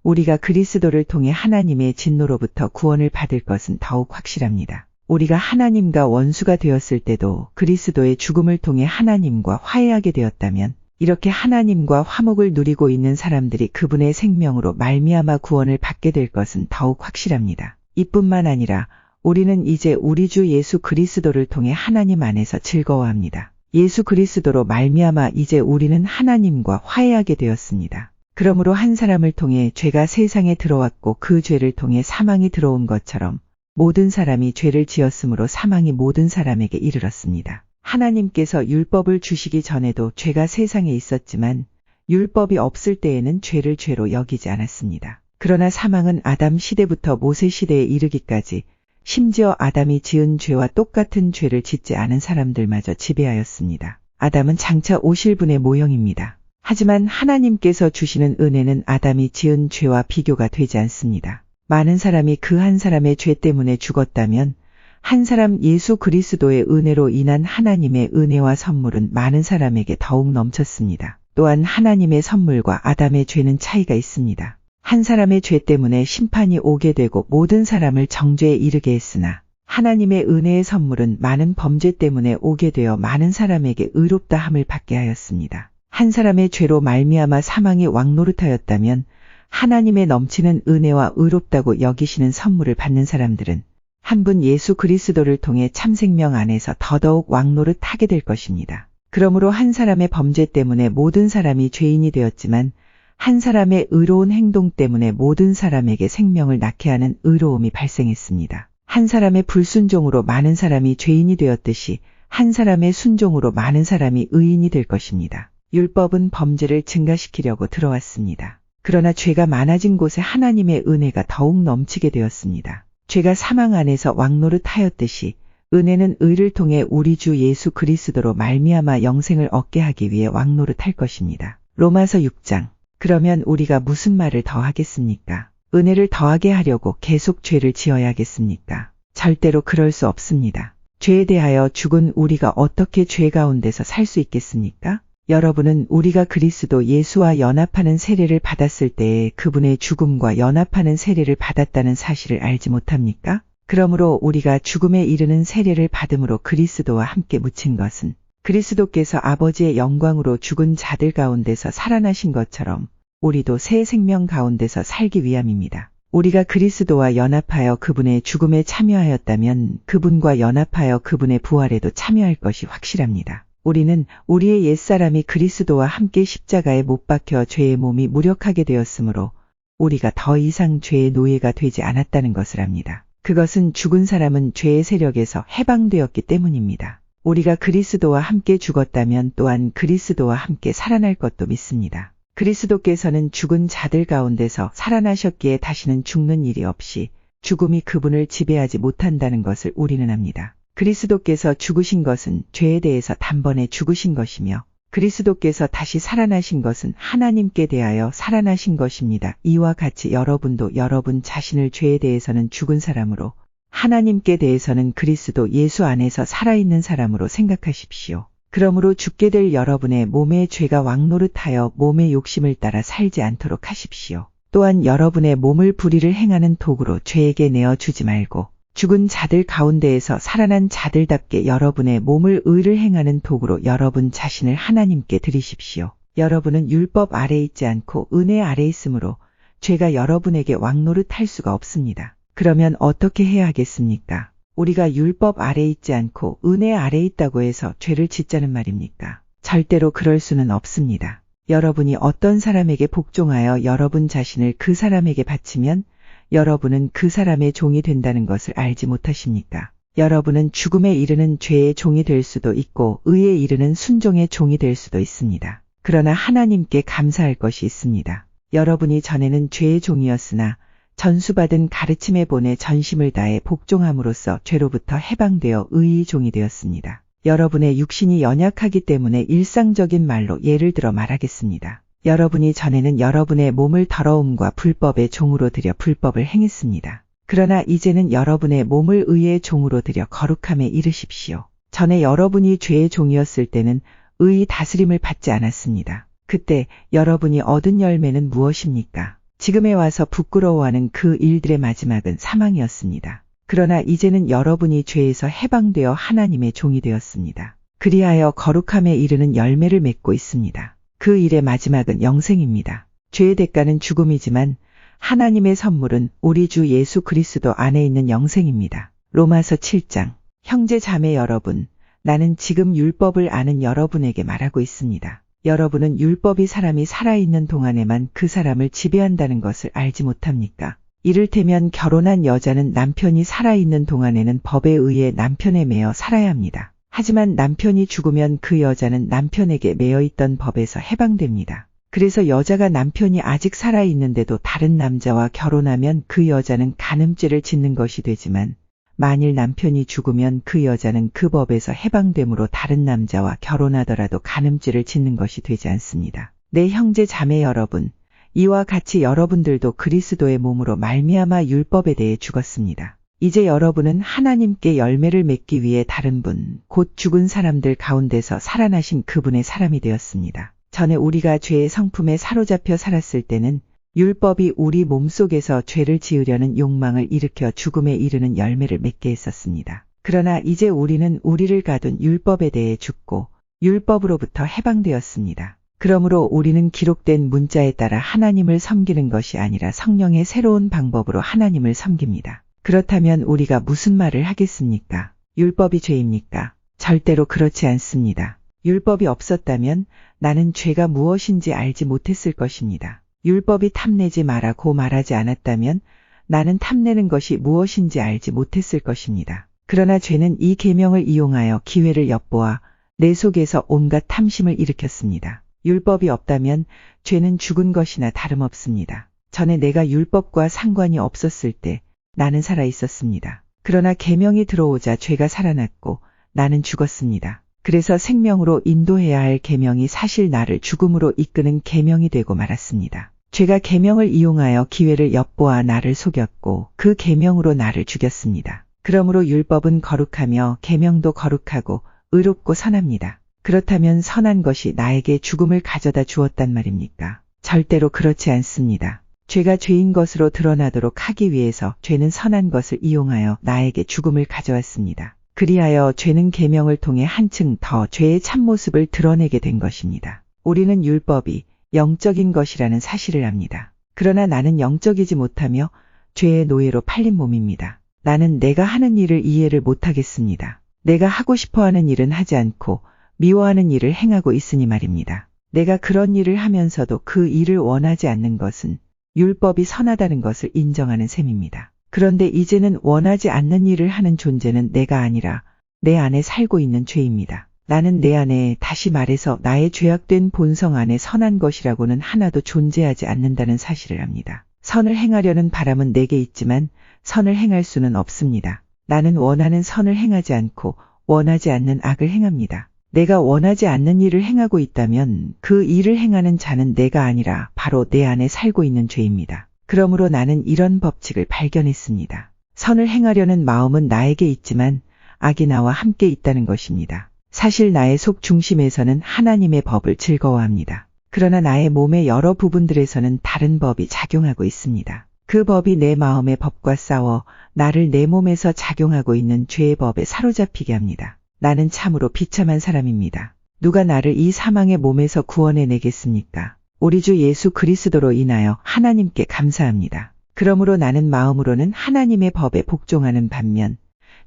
우리가 그리스도를 통해 하나님의 진노로부터 구원을 받을 것은 더욱 확실합니다. 우리가 하나님과 원수가 되었을 때도 그리스도의 죽음을 통해 하나님과 화해하게 되었다면 이렇게 하나님과 화목을 누리고 있는 사람들이 그분의 생명으로 말미암아 구원을 받게 될 것은 더욱 확실합니다. 이뿐만 아니라 우리는 이제 우리 주 예수 그리스도를 통해 하나님 안에서 즐거워합니다. 예수 그리스도로 말미암아 이제 우리는 하나님과 화해하게 되었습니다. 그러므로 한 사람을 통해 죄가 세상에 들어왔고 그 죄를 통해 사망이 들어온 것처럼 모든 사람이 죄를 지었으므로 사망이 모든 사람에게 이르렀습니다. 하나님께서 율법을 주시기 전에도 죄가 세상에 있었지만 율법이 없을 때에는 죄를 죄로 여기지 않았습니다. 그러나 사망은 아담 시대부터 모세 시대에 이르기까지 심지어 아담이 지은 죄와 똑같은 죄를 짓지 않은 사람들마저 지배하였습니다. 아담은 장차 오실 분의 모형입니다. 하지만 하나님께서 주시는 은혜는 아담이 지은 죄와 비교가 되지 않습니다. 많은 사람이 그 한 사람의 죄 때문에 죽었다면 한 사람 예수 그리스도의 은혜로 인한 하나님의 은혜와 선물은 많은 사람에게 더욱 넘쳤습니다. 또한 하나님의 선물과 아담의 죄는 차이가 있습니다. 한 사람의 죄 때문에 심판이 오게 되고 모든 사람을 정죄에 이르게 했으나 하나님의 은혜의 선물은 많은 범죄 때문에 오게 되어 많은 사람에게 의롭다 함을 받게 하였습니다. 한 사람의 죄로 말미암아 사망이 왕노릇하였다면 하나님의 넘치는 은혜와 의롭다고 여기시는 선물을 받는 사람들은 한 분 예수 그리스도를 통해 참생명 안에서 더더욱 왕노릇하게 될 것입니다. 그러므로 한 사람의 범죄 때문에 모든 사람이 죄인이 되었지만 한 사람의 의로운 행동 때문에 모든 사람에게 생명을 낳게 하는 의로움이 발생했습니다. 한 사람의 불순종으로 많은 사람이 죄인이 되었듯이 한 사람의 순종으로 많은 사람이 의인이 될 것입니다. 율법은 범죄를 증가시키려고 들어왔습니다. 그러나 죄가 많아진 곳에 하나님의 은혜가 더욱 넘치게 되었습니다. 죄가 사망 안에서 왕노릇하였듯이 은혜는 의를 통해 우리 주 예수 그리스도로 말미암아 영생을 얻게 하기 위해 왕노릇할 것입니다. 로마서 6장. 그러면 우리가 무슨 말을 더 하겠습니까? 은혜를 더하게 하려고 계속 죄를 지어야겠습니까? 절대로 그럴 수 없습니다. 죄에 대하여 죽은 우리가 어떻게 죄 가운데서 살 수 있겠습니까? 여러분은 우리가 그리스도 예수와 연합하는 세례를 받았을 때에 그분의 죽음과 연합하는 세례를 받았다는 사실을 알지 못합니까? 그러므로 우리가 죽음에 이르는 세례를 받음으로 그리스도와 함께 묻힌 것은 그리스도께서 아버지의 영광으로 죽은 자들 가운데서 살아나신 것처럼 우리도 새 생명 가운데서 살기 위함입니다. 우리가 그리스도와 연합하여 그분의 죽음에 참여하였다면 그분과 연합하여 그분의 부활에도 참여할 것이 확실합니다. 우리는 우리의 옛사람이 그리스도와 함께 십자가에 못 박혀 죄의 몸이 무력하게 되었으므로 우리가 더 이상 죄의 노예가 되지 않았다는 것을 압니다. 그것은 죽은 사람은 죄의 세력에서 해방되었기 때문입니다. 우리가 그리스도와 함께 죽었다면 또한 그리스도와 함께 살아날 것도 믿습니다. 그리스도께서는 죽은 자들 가운데서 살아나셨기에 다시는 죽는 일이 없이 죽음이 그분을 지배하지 못한다는 것을 우리는 압니다. 그리스도께서 죽으신 것은 죄에 대해서 단번에 죽으신 것이며 그리스도께서 다시 살아나신 것은 하나님께 대하여 살아나신 것입니다. 이와 같이 여러분도 여러분 자신을 죄에 대해서는 죽은 사람으로 하나님께 대해서는 그리스도 예수 안에서 살아있는 사람으로 생각하십시오. 그러므로 죽게 될 여러분의 몸에 죄가 왕노릇하여 몸의 욕심을 따라 살지 않도록 하십시오. 또한 여러분의 몸을 불의를 행하는 도구로 죄에게 내어주지 말고 죽은 자들 가운데에서 살아난 자들답게 여러분의 몸을 의를 행하는 도구로 여러분 자신을 하나님께 드리십시오. 여러분은 율법 아래 있지 않고 은혜 아래 있으므로 죄가 여러분에게 왕노릇할 수가 없습니다. 그러면 어떻게 해야 하겠습니까? 우리가 율법 아래 있지 않고 은혜 아래 있다고 해서 죄를 짓자는 말입니까? 절대로 그럴 수는 없습니다. 여러분이 어떤 사람에게 복종하여 여러분 자신을 그 사람에게 바치면 여러분은 그 사람의 종이 된다는 것을 알지 못하십니까? 여러분은 죽음에 이르는 죄의 종이 될 수도 있고 의에 이르는 순종의 종이 될 수도 있습니다. 그러나 하나님께 감사할 것이 있습니다. 여러분이 전에는 죄의 종이었으나 전수받은 가르침에 본에 전심을 다해 복종함으로써 죄로부터 해방되어 의의 종이 되었습니다. 여러분의 육신이 연약하기 때문에 일상적인 말로 예를 들어 말하겠습니다. 여러분이 전에는 여러분의 몸을 더러움과 불법의 종으로 들여 불법을 행했습니다. 그러나 이제는 여러분의 몸을 의의 종으로 들여 거룩함에 이르십시오. 전에 여러분이 죄의 종이었을 때는 의의 다스림을 받지 않았습니다. 그때 여러분이 얻은 열매는 무엇입니까? 지금에 와서 부끄러워하는 그 일들의 마지막은 사망이었습니다. 그러나 이제는 여러분이 죄에서 해방되어 하나님의 종이 되었습니다. 그리하여 거룩함에 이르는 열매를 맺고 있습니다. 그 일의 마지막은 영생입니다. 죄의 대가는 죽음이지만 하나님의 선물은 우리 주 예수 그리스도 안에 있는 영생입니다. 로마서 7장. 형제 자매 여러분, 나는 지금 율법을 아는 여러분에게 말하고 있습니다. 여러분은 율법이 사람이 살아있는 동안에만 그 사람을 지배한다는 것을 알지 못합니까? 이를테면 결혼한 여자는 남편이 살아있는 동안에는 법에 의해 남편에 매여 살아야 합니다. 하지만 남편이 죽으면 그 여자는 남편에게 매여있던 법에서 해방됩니다. 그래서 여자가 남편이 아직 살아있는데도 다른 남자와 결혼하면 그 여자는 간음죄를 짓는 것이 되지만 만일 남편이 죽으면 그 여자는 그 법에서 해방되므로 다른 남자와 결혼하더라도 간음죄를 짓는 것이 되지 않습니다. 내 형제 자매 여러분, 이와 같이 여러분들도 그리스도의 몸으로 말미암아 율법에 대해 죽었습니다. 이제 여러분은 하나님께 열매를 맺기 위해 다른 분, 곧 죽은 사람들 가운데서 살아나신 그분의 사람이 되었습니다. 전에 우리가 죄의 성품에 사로잡혀 살았을 때는 율법이 우리 몸속에서 죄를 지으려는 욕망을 일으켜 죽음에 이르는 열매를 맺게 했었습니다. 그러나 이제 우리는 우리를 가둔 율법에 대해 죽고 율법으로부터 해방되었습니다. 그러므로 우리는 기록된 문자에 따라 하나님을 섬기는 것이 아니라 성령의 새로운 방법으로 하나님을 섬깁니다. 그렇다면 우리가 무슨 말을 하겠습니까? 율법이 죄입니까? 절대로 그렇지 않습니다. 율법이 없었다면 나는 죄가 무엇인지 알지 못했을 것입니다. 율법이 탐내지 말라고 말하지 않았다면 나는 탐내는 것이 무엇인지 알지 못했을 것입니다. 그러나 죄는 이 계명을 이용하여 기회를 엿보아 내 속에서 온갖 탐심을 일으켰습니다. 율법이 없다면 죄는 죽은 것이나 다름없습니다. 전에 내가 율법과 상관이 없었을 때 나는 살아 있었습니다. 그러나 계명이 들어오자 죄가 살아났고 나는 죽었습니다. 그래서 생명으로 인도해야 할 계명이 사실 나를 죽음으로 이끄는 계명이 되고 말았습니다. 죄가 계명을 이용하여 기회를 엿보아 나를 속였고 그 계명으로 나를 죽였습니다. 그러므로 율법은 거룩하며 계명도 거룩하고 의롭고 선합니다. 그렇다면 선한 것이 나에게 죽음을 가져다 주었단 말입니까? 절대로 그렇지 않습니다. 죄가 죄인 것으로 드러나도록 하기 위해서 죄는 선한 것을 이용하여 나에게 죽음을 가져왔습니다. 그리하여 죄는 계명을 통해 한층 더 죄의 참모습을 드러내게 된 것입니다. 우리는 율법이 영적인 것이라는 사실을 압니다. 그러나 나는 영적이지 못하며 죄의 노예로 팔린 몸입니다. 나는 내가 하는 일을 이해를 못하겠습니다. 내가 하고 싶어하는 일은 하지 않고 미워하는 일을 행하고 있으니 말입니다. 내가 그런 일을 하면서도 그 일을 원하지 않는 것은 율법이 선하다는 것을 인정하는 셈입니다. 그런데 이제는 원하지 않는 일을 하는 존재는 내가 아니라 내 안에 살고 있는 죄입니다. 나는 내 안에, 다시 말해서 나의 죄악된 본성 안에 선한 것이라고는 하나도 존재하지 않는다는 사실을 압니다. 선을 행하려는 바람은 내게 있지만 선을 행할 수는 없습니다. 나는 원하는 선을 행하지 않고 원하지 않는 악을 행합니다. 내가 원하지 않는 일을 행하고 있다면 그 일을 행하는 자는 내가 아니라 바로 내 안에 살고 있는 죄입니다. 그러므로 나는 이런 법칙을 발견했습니다. 선을 행하려는 마음은 나에게 있지만 악이 나와 함께 있다는 것입니다. 사실 나의 속 중심에서는 하나님의 법을 즐거워합니다. 그러나 나의 몸의 여러 부분들에서는 다른 법이 작용하고 있습니다. 그 법이 내 마음의 법과 싸워 나를 내 몸에서 작용하고 있는 죄의 법에 사로잡히게 합니다. 나는 참으로 비참한 사람입니다. 누가 나를 이 사망의 몸에서 구원해 내겠습니까? 우리 주 예수 그리스도로 인하여 하나님께 감사합니다. 그러므로 나는 마음으로는 하나님의 법에 복종하는 반면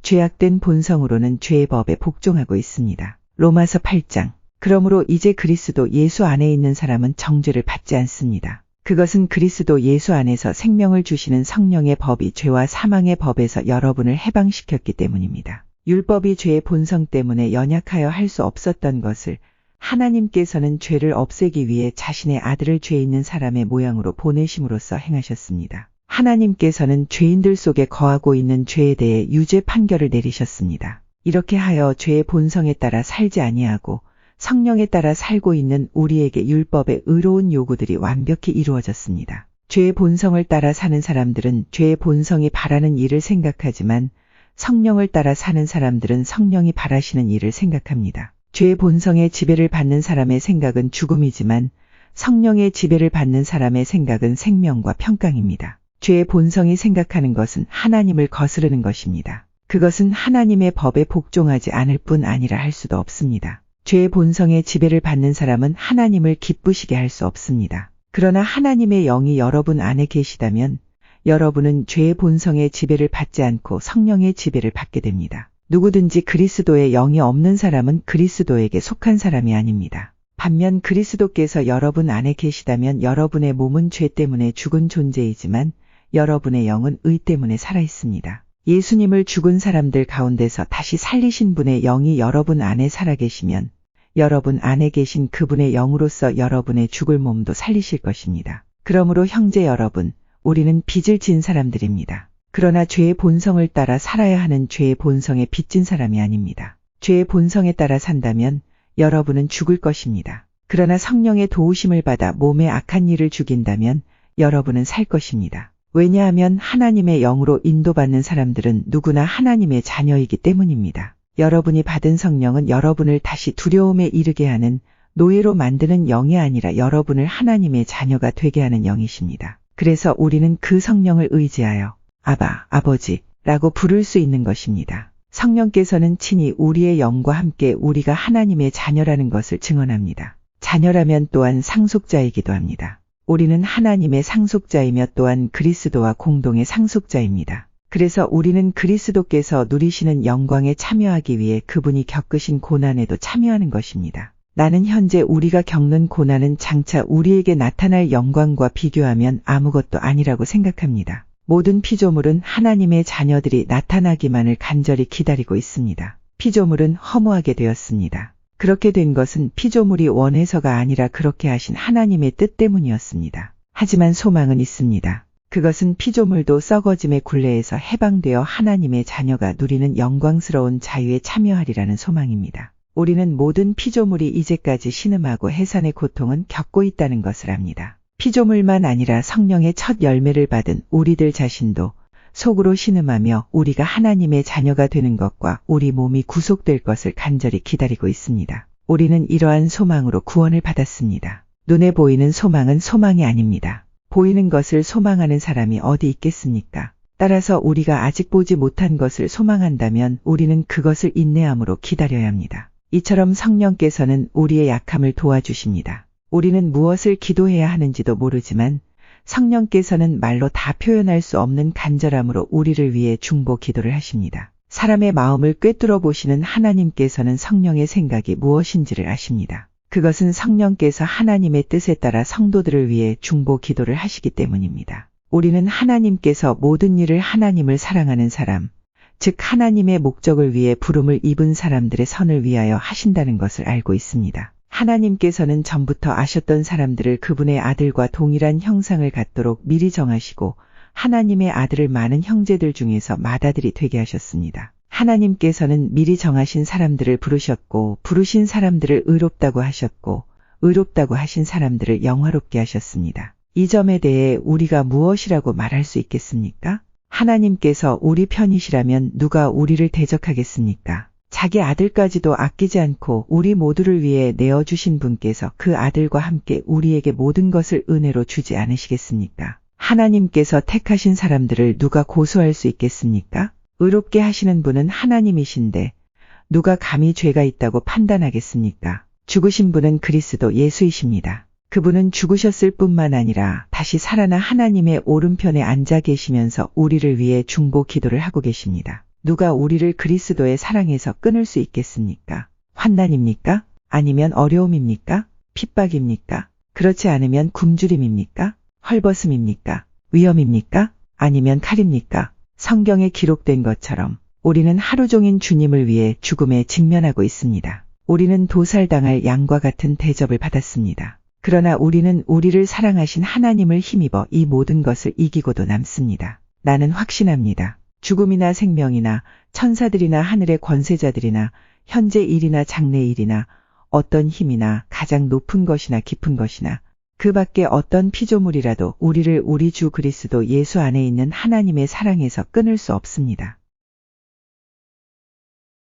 죄악된 본성으로는 죄의 법에 복종하고 있습니다. 로마서 8장. 그러므로 이제 그리스도 예수 안에 있는 사람은 정죄를 받지 않습니다. 그것은 그리스도 예수 안에서 생명을 주시는 성령의 법이 죄와 사망의 법에서 여러분을 해방시켰기 때문입니다. 율법이 죄의 본성 때문에 연약하여 할 수 없었던 것을 하나님께서는 죄를 없애기 위해 자신의 아들을 죄 있는 사람의 모양으로 보내심으로써 행하셨습니다. 하나님께서는 죄인들 속에 거하고 있는 죄에 대해 유죄 판결을 내리셨습니다. 이렇게 하여 죄의 본성에 따라 살지 아니하고 성령에 따라 살고 있는 우리에게 율법의 의로운 요구들이 완벽히 이루어졌습니다. 죄의 본성을 따라 사는 사람들은 죄의 본성이 바라는 일을 생각하지만 성령을 따라 사는 사람들은 성령이 바라시는 일을 생각합니다. 죄의 본성의 지배를 받는 사람의 생각은 죽음이지만 성령의 지배를 받는 사람의 생각은 생명과 평강입니다. 죄의 본성이 생각하는 것은 하나님을 거스르는 것입니다. 그것은 하나님의 법에 복종하지 않을 뿐 아니라 할 수도 없습니다. 죄의 본성의 지배를 받는 사람은 하나님을 기쁘시게 할 수 없습니다. 그러나 하나님의 영이 여러분 안에 계시다면 여러분은 죄의 본성의 지배를 받지 않고 성령의 지배를 받게 됩니다. 누구든지 그리스도의 영이 없는 사람은 그리스도에게 속한 사람이 아닙니다. 반면 그리스도께서 여러분 안에 계시다면 여러분의 몸은 죄 때문에 죽은 존재이지만 여러분의 영은 의 때문에 살아있습니다. 예수님을 죽은 사람들 가운데서 다시 살리신 분의 영이 여러분 안에 살아계시면 여러분 안에 계신 그분의 영으로서 여러분의 죽을 몸도 살리실 것입니다. 그러므로 형제 여러분, 우리는 빚을 진 사람들입니다. 그러나 죄의 본성을 따라 살아야 하는 죄의 본성에 빚진 사람이 아닙니다. 죄의 본성에 따라 산다면 여러분은 죽을 것입니다. 그러나 성령의 도우심을 받아 몸의 악한 일을 죽인다면 여러분은 살 것입니다. 왜냐하면 하나님의 영으로 인도받는 사람들은 누구나 하나님의 자녀이기 때문입니다. 여러분이 받은 성령은 여러분을 다시 두려움에 이르게 하는 노예로 만드는 영이 아니라 여러분을 하나님의 자녀가 되게 하는 영이십니다. 그래서 우리는 그 성령을 의지하여 아바, 아버지라고 부를 수 있는 것입니다. 성령께서는 친히 우리의 영과 함께 우리가 하나님의 자녀라는 것을 증언합니다. 자녀라면 또한 상속자이기도 합니다. 우리는 하나님의 상속자이며 또한 그리스도와 공동의 상속자입니다. 그래서 우리는 그리스도께서 누리시는 영광에 참여하기 위해 그분이 겪으신 고난에도 참여하는 것입니다. 나는 현재 우리가 겪는 고난은 장차 우리에게 나타날 영광과 비교하면 아무것도 아니라고 생각합니다. 모든 피조물은 하나님의 자녀들이 나타나기만을 간절히 기다리고 있습니다. 피조물은 허무하게 되었습니다. 그렇게 된 것은 피조물이 원해서가 아니라 그렇게 하신 하나님의 뜻 때문이었습니다. 하지만 소망은 있습니다. 그것은 피조물도 썩어짐의 굴레에서 해방되어 하나님의 자녀가 누리는 영광스러운 자유에 참여하리라는 소망입니다. 우리는 모든 피조물이 이제까지 신음하고 해산의 고통은 겪고 있다는 것을 압니다. 피조물만 아니라 성령의 첫 열매를 받은 우리들 자신도 속으로 신음하며 우리가 하나님의 자녀가 되는 것과 우리 몸이 구속될 것을 간절히 기다리고 있습니다. 우리는 이러한 소망으로 구원을 받았습니다. 눈에 보이는 소망은 소망이 아닙니다. 보이는 것을 소망하는 사람이 어디 있겠습니까? 따라서 우리가 아직 보지 못한 것을 소망한다면 우리는 그것을 인내함으로 기다려야 합니다. 이처럼 성령께서는 우리의 약함을 도와주십니다. 우리는 무엇을 기도해야 하는지도 모르지만 성령께서는 말로 다 표현할 수 없는 간절함으로 우리를 위해 중보 기도를 하십니다. 사람의 마음을 꿰뚫어 보시는 하나님께서는 성령의 생각이 무엇인지를 아십니다. 그것은 성령께서 하나님의 뜻에 따라 성도들을 위해 중보 기도를 하시기 때문입니다. 우리는 하나님께서 모든 일을 하나님을 사랑하는 사람, 즉 하나님의 목적을 위해 부름을 입은 사람들의 선을 위하여 하신다는 것을 알고 있습니다. 하나님께서는 전부터 아셨던 사람들을 그분의 아들과 동일한 형상을 갖도록 미리 정하시고 하나님의 아들을 많은 형제들 중에서 맏아들이 되게 하셨습니다. 하나님께서는 미리 정하신 사람들을 부르셨고 부르신 사람들을 의롭다고 하셨고 의롭다고 하신 사람들을 영화롭게 하셨습니다. 이 점에 대해 우리가 무엇이라고 말할 수 있겠습니까? 하나님께서 우리 편이시라면 누가 우리를 대적하겠습니까? 자기 아들까지도 아끼지 않고 우리 모두를 위해 내어주신 분께서 그 아들과 함께 우리에게 모든 것을 은혜로 주지 않으시겠습니까? 하나님께서 택하신 사람들을 누가 고소할 수 있겠습니까? 의롭게 하시는 분은 하나님이신데 누가 감히 죄가 있다고 판단하겠습니까? 죽으신 분은 그리스도 예수이십니다. 그분은 죽으셨을 뿐만 아니라 다시 살아나 하나님의 오른편에 앉아 계시면서 우리를 위해 중보 기도를 하고 계십니다. 누가 우리를 그리스도의 사랑에서 끊을 수 있겠습니까? 환난입니까? 아니면 어려움입니까? 핍박입니까? 그렇지 않으면 굶주림입니까? 헐벗음입니까? 위험입니까? 아니면 칼입니까? 성경에 기록된 것처럼 우리는 하루 종일 주님을 위해 죽음에 직면하고 있습니다. 우리는 도살당할 양과 같은 대접을 받았습니다. 그러나 우리는 우리를 사랑하신 하나님을 힘입어 이 모든 것을 이기고도 남습니다. 나는 확신합니다. 죽음이나 생명이나 천사들이나 하늘의 권세자들이나 현재 일이나 장래 일이나 어떤 힘이나 가장 높은 것이나 깊은 것이나 그 밖에 어떤 피조물이라도 우리를 우리 주 그리스도 예수 안에 있는 하나님의 사랑에서 끊을 수 없습니다.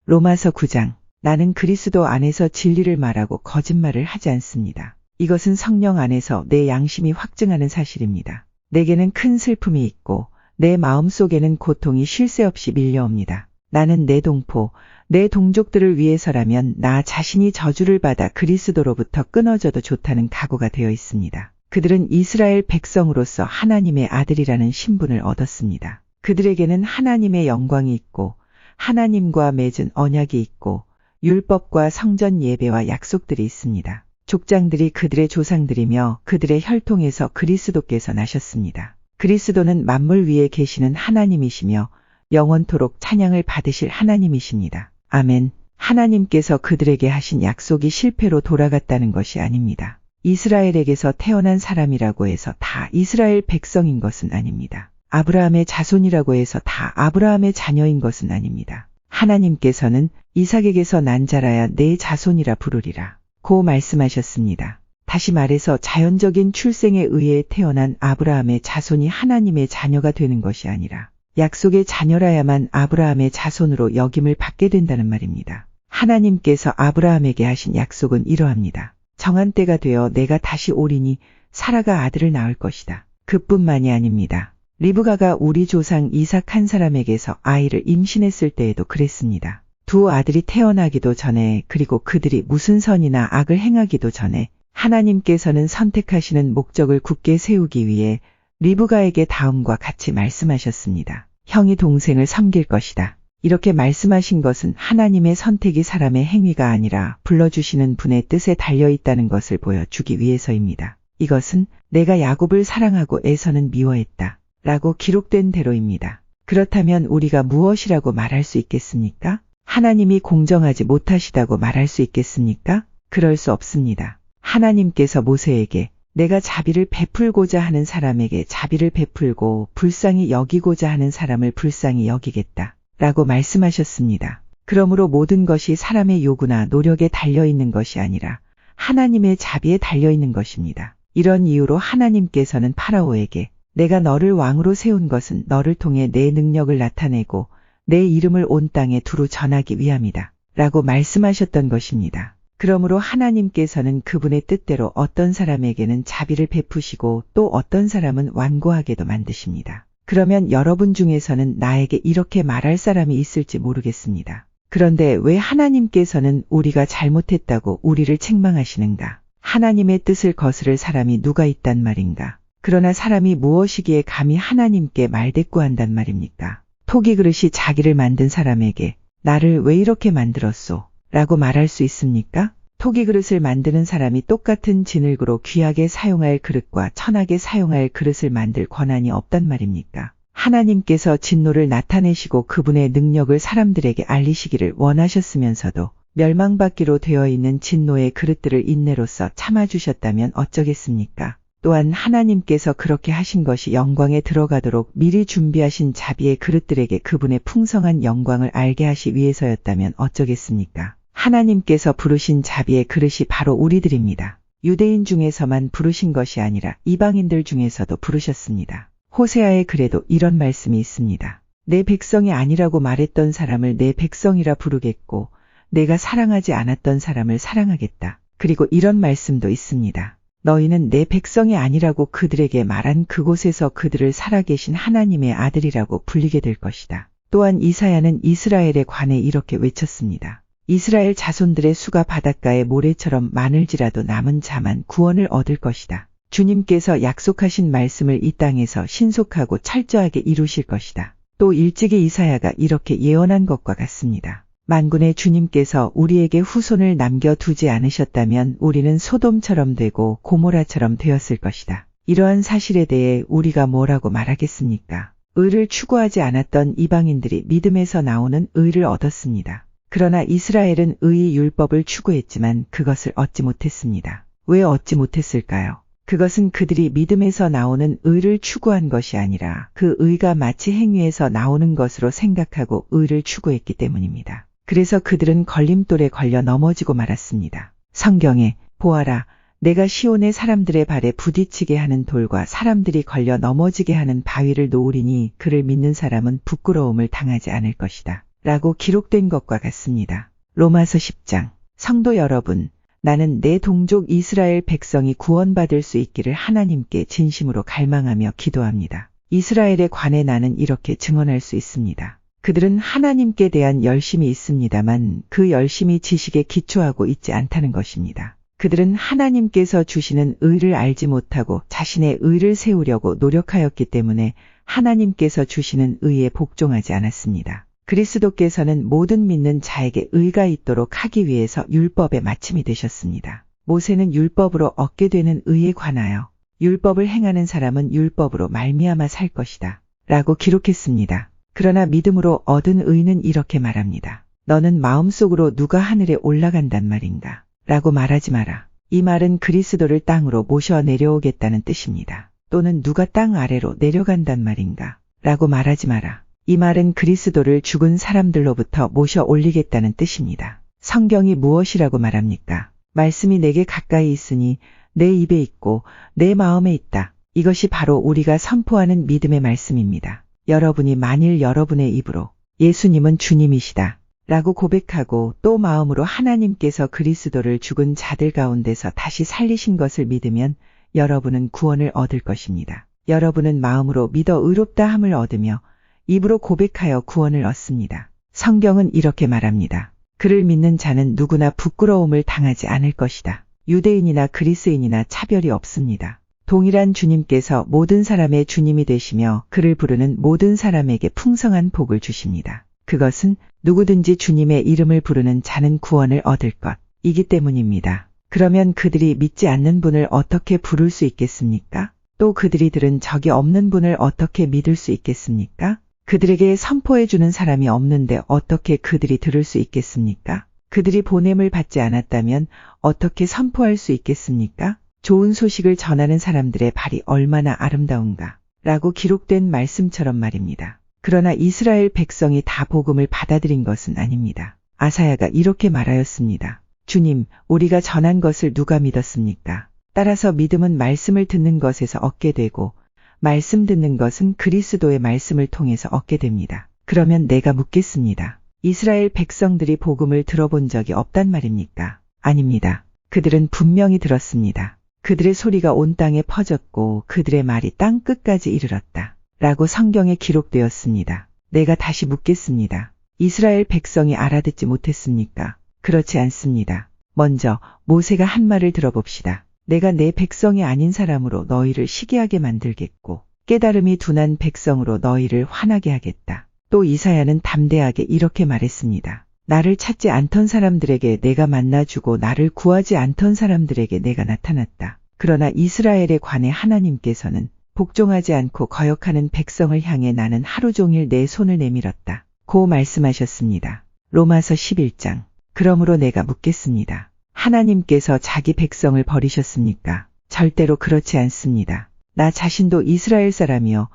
로마서 9장. 나는 그리스도 안에서 진리를 말하고 거짓말을 하지 않습니다. 이것은 성령 안에서 내 양심이 확증하는 사실입니다. 내게는 큰 슬픔이 있고 내 마음속에는 고통이 쉴 새 없이 밀려옵니다. 나는 내 동포, 내 동족들을 위해서라면 나 자신이 저주를 받아 그리스도로부터 끊어져도 좋다는 각오가 되어 있습니다. 그들은 이스라엘 백성으로서 하나님의 아들이라는 신분을 얻었습니다. 그들에게는 하나님의 영광이 있고 하나님과 맺은 언약이 있고 율법과 성전 예배와 약속들이 있습니다. 족장들이 그들의 조상들이며 그들의 혈통에서 그리스도께서 나셨습니다. 그리스도는 만물 위에 계시는 하나님이시며 영원토록 찬양을 받으실 하나님이십니다. 아멘. 하나님께서 그들에게 하신 약속이 실패로 돌아갔다는 것이 아닙니다. 이스라엘에게서 태어난 사람이라고 해서 다 이스라엘 백성인 것은 아닙니다. 아브라함의 자손이라고 해서 다 아브라함의 자녀인 것은 아닙니다. 하나님께서는 이삭에게서 난 자라야 내 자손이라 부르리라 고 말씀하셨습니다. 다시 말해서 자연적인 출생에 의해 태어난 아브라함의 자손이 하나님의 자녀가 되는 것이 아니라 약속의 자녀라야만 아브라함의 자손으로 여김을 받게 된다는 말입니다. 하나님께서 아브라함에게 하신 약속은 이러합니다. 정한 때가 되어 내가 다시 오리니 사라가 아들을 낳을 것이다. 그뿐만이 아닙니다. 리브가가 우리 조상 이삭 한 사람에게서 아이를 임신했을 때에도 그랬습니다. 두 아들이 태어나기도 전에 그리고 그들이 무슨 선이나 악을 행하기도 전에 하나님께서는 선택하시는 목적을 굳게 세우기 위해 리브가에게 다음과 같이 말씀하셨습니다. 형이 동생을 섬길 것이다. 이렇게 말씀하신 것은 하나님의 선택이 사람의 행위가 아니라 불러주시는 분의 뜻에 달려있다는 것을 보여주기 위해서입니다. 이것은 내가 야곱을 사랑하고 에서는 미워했다. 라고 기록된 대로입니다. 그렇다면 우리가 무엇이라고 말할 수 있겠습니까? 하나님이 공정하지 못하시다고 말할 수 있겠습니까? 그럴 수 없습니다. 하나님께서 모세에게 내가 자비를 베풀고자 하는 사람에게 자비를 베풀고 불쌍히 여기고자 하는 사람을 불쌍히 여기겠다. 라고 말씀하셨습니다. 그러므로 모든 것이 사람의 요구나 노력에 달려있는 것이 아니라 하나님의 자비에 달려있는 것입니다. 이런 이유로 하나님께서는 파라오에게 내가 너를 왕으로 세운 것은 너를 통해 내 능력을 나타내고 내 이름을 온 땅에 두루 전하기 위함이다. 라고 말씀하셨던 것입니다. 그러므로 하나님께서는 그분의 뜻대로 어떤 사람에게는 자비를 베푸시고 또 어떤 사람은 완고하게도 만드십니다. 그러면 여러분 중에서는 나에게 이렇게 말할 사람이 있을지 모르겠습니다. 그런데 왜 하나님께서는 우리가 잘못했다고 우리를 책망하시는가? 하나님의 뜻을 거스를 사람이 누가 있단 말인가? 그러나 사람이 무엇이기에 감히 하나님께 말대꾸한단 말입니까? 토기 그릇이 자기를 만든 사람에게 나를 왜 이렇게 만들었소? 라고 말할 수 있습니까? 토기 그릇을 만드는 사람이 똑같은 진흙으로 귀하게 사용할 그릇과 천하게 사용할 그릇을 만들 권한이 없단 말입니까? 하나님께서 진노를 나타내시고 그분의 능력을 사람들에게 알리시기를 원하셨으면서도 멸망받기로 되어 있는 진노의 그릇들을 인내로써 참아주셨다면 어쩌겠습니까? 또한 하나님께서 그렇게 하신 것이 영광에 들어가도록 미리 준비하신 자비의 그릇들에게 그분의 풍성한 영광을 알게 하시 위해서였다면 어쩌겠습니까? 하나님께서 부르신 자비의 그릇이 바로 우리들입니다. 유대인 중에서만 부르신 것이 아니라 이방인들 중에서도 부르셨습니다. 호세아의 글에도 이런 말씀이 있습니다. 내 백성이 아니라고 말했던 사람을 내 백성이라 부르겠고 내가 사랑하지 않았던 사람을 사랑하겠다. 그리고 이런 말씀도 있습니다. 너희는 내 백성이 아니라고 그들에게 말한 그곳에서 그들을 살아계신 하나님의 아들이라고 불리게 될 것이다. 또한 이사야는 이스라엘에 관해 이렇게 외쳤습니다. 이스라엘 자손들의 수가 바닷가의 모래처럼 많을지라도 남은 자만 구원을 얻을 것이다. 주님께서 약속하신 말씀을 이 땅에서 신속하고 철저하게 이루실 것이다. 또 일찍이 이사야가 이렇게 예언한 것과 같습니다. 만군의 주님께서 우리에게 후손을 남겨두지 않으셨다면 우리는 소돔처럼 되고 고모라처럼 되었을 것이다. 이러한 사실에 대해 우리가 뭐라고 말하겠습니까? 의를 추구하지 않았던 이방인들이 믿음에서 나오는 의를 얻었습니다. 그러나 이스라엘은 의의 율법을 추구했지만 그것을 얻지 못했습니다. 왜 얻지 못했을까요? 그것은 그들이 믿음에서 나오는 의를 추구한 것이 아니라 그 의가 마치 행위에서 나오는 것으로 생각하고 의를 추구했기 때문입니다. 그래서 그들은 걸림돌에 걸려 넘어지고 말았습니다. 성경에 보아라, 내가 시온의 사람들의 발에 부딪히게 하는 돌과 사람들이 걸려 넘어지게 하는 바위를 놓으리니 그를 믿는 사람은 부끄러움을 당하지 않을 것이다. 라고 기록된 것과 같습니다. 로마서 10장. 성도 여러분, 나는 내 동족 이스라엘 백성이 구원받을 수 있기를 하나님께 진심으로 갈망하며 기도합니다. 이스라엘에 관해 나는 이렇게 증언할 수 있습니다. 그들은 하나님께 대한 열심이 있습니다만 그 열심이 지식에 기초하고 있지 않다는 것입니다. 그들은 하나님께서 주시는 의를 알지 못하고 자신의 의를 세우려고 노력하였기 때문에 하나님께서 주시는 의에 복종하지 않았습니다. 그리스도께서는 모든 믿는 자에게 의가 있도록 하기 위해서 율법의 마침이 되셨습니다. 모세는 율법으로 얻게 되는 의에 관하여 율법을 행하는 사람은 율법으로 말미암아 살 것이다. 라고 기록했습니다. 그러나 믿음으로 얻은 의는 이렇게 말합니다. 너는 마음속으로 누가 하늘에 올라간단 말인가? 라고 말하지 마라. 이 말은 그리스도를 땅으로 모셔 내려오겠다는 뜻입니다. 또는 누가 땅 아래로 내려간단 말인가? 라고 말하지 마라. 이 말은 그리스도를 죽은 사람들로부터 모셔 올리겠다는 뜻입니다. 성경이 무엇이라고 말합니까? 말씀이 내게 가까이 있으니 내 입에 있고 내 마음에 있다. 이것이 바로 우리가 선포하는 믿음의 말씀입니다. 여러분이 만일 여러분의 입으로 예수님은 주님이시다 라고 고백하고 또 마음으로 하나님께서 그리스도를 죽은 자들 가운데서 다시 살리신 것을 믿으면 여러분은 구원을 얻을 것입니다. 여러분은 마음으로 믿어 의롭다 함을 얻으며 입으로 고백하여 구원을 얻습니다. 성경은 이렇게 말합니다. 그를 믿는 자는 누구나 부끄러움을 당하지 않을 것이다. 유대인이나 그리스인이나 차별이 없습니다. 동일한 주님께서 모든 사람의 주님이 되시며 그를 부르는 모든 사람에게 풍성한 복을 주십니다. 그것은 누구든지 주님의 이름을 부르는 자는 구원을 얻을 것이기 때문입니다. 그러면 그들이 믿지 않는 분을 어떻게 부를 수 있겠습니까? 또 그들이 들은 적이 없는 분을 어떻게 믿을 수 있겠습니까? 그들에게 선포해 주는 사람이 없는데 어떻게 그들이 들을 수 있겠습니까? 그들이 보냄을 받지 않았다면 어떻게 선포할 수 있겠습니까? 좋은 소식을 전하는 사람들의 발이 얼마나 아름다운가 라고 기록된 말씀처럼 말입니다. 그러나 이스라엘 백성이 다 복음을 받아들인 것은 아닙니다. 아사야가 이렇게 말하였습니다. 주님, 우리가 전한 것을 누가 믿었습니까? 따라서 믿음은 말씀을 듣는 것에서 얻게 되고 말씀 듣는 것은 그리스도의 말씀을 통해서 얻게 됩니다. 그러면 내가 묻겠습니다. 이스라엘 백성들이 복음을 들어본 적이 없단 말입니까? 아닙니다. 그들은 분명히 들었습니다. 그들의 소리가 온 땅에 퍼졌고 그들의 말이 땅 끝까지 이르렀다. 라고 성경에 기록되었습니다. 내가 다시 묻겠습니다. 이스라엘 백성이 알아듣지 못했습니까? 그렇지 않습니다. 먼저 모세가 한 말을 들어봅시다. 내가 내 백성이 아닌 사람으로 너희를 시기하게 만들겠고 깨달음이 둔한 백성으로 너희를 화나게 하겠다. 또 이사야는 담대하게 이렇게 말했습니다. 나를 찾지 않던 사람들에게 내가 만나주고 나를 구하지 않던 사람들에게 내가 나타났다. 그러나 이스라엘에 관해 하나님께서는 복종하지 않고 거역하는 백성을 향해 나는 하루 종일 내 손을 내밀었다. 고 말씀하셨습니다. 로마서 11장. 그러므로 내가 묻겠습니다. 하나님께서 자기 백성을 버리셨습니까? 절대로 그렇지 않습니다. 나 자신도 이스라엘 사람이요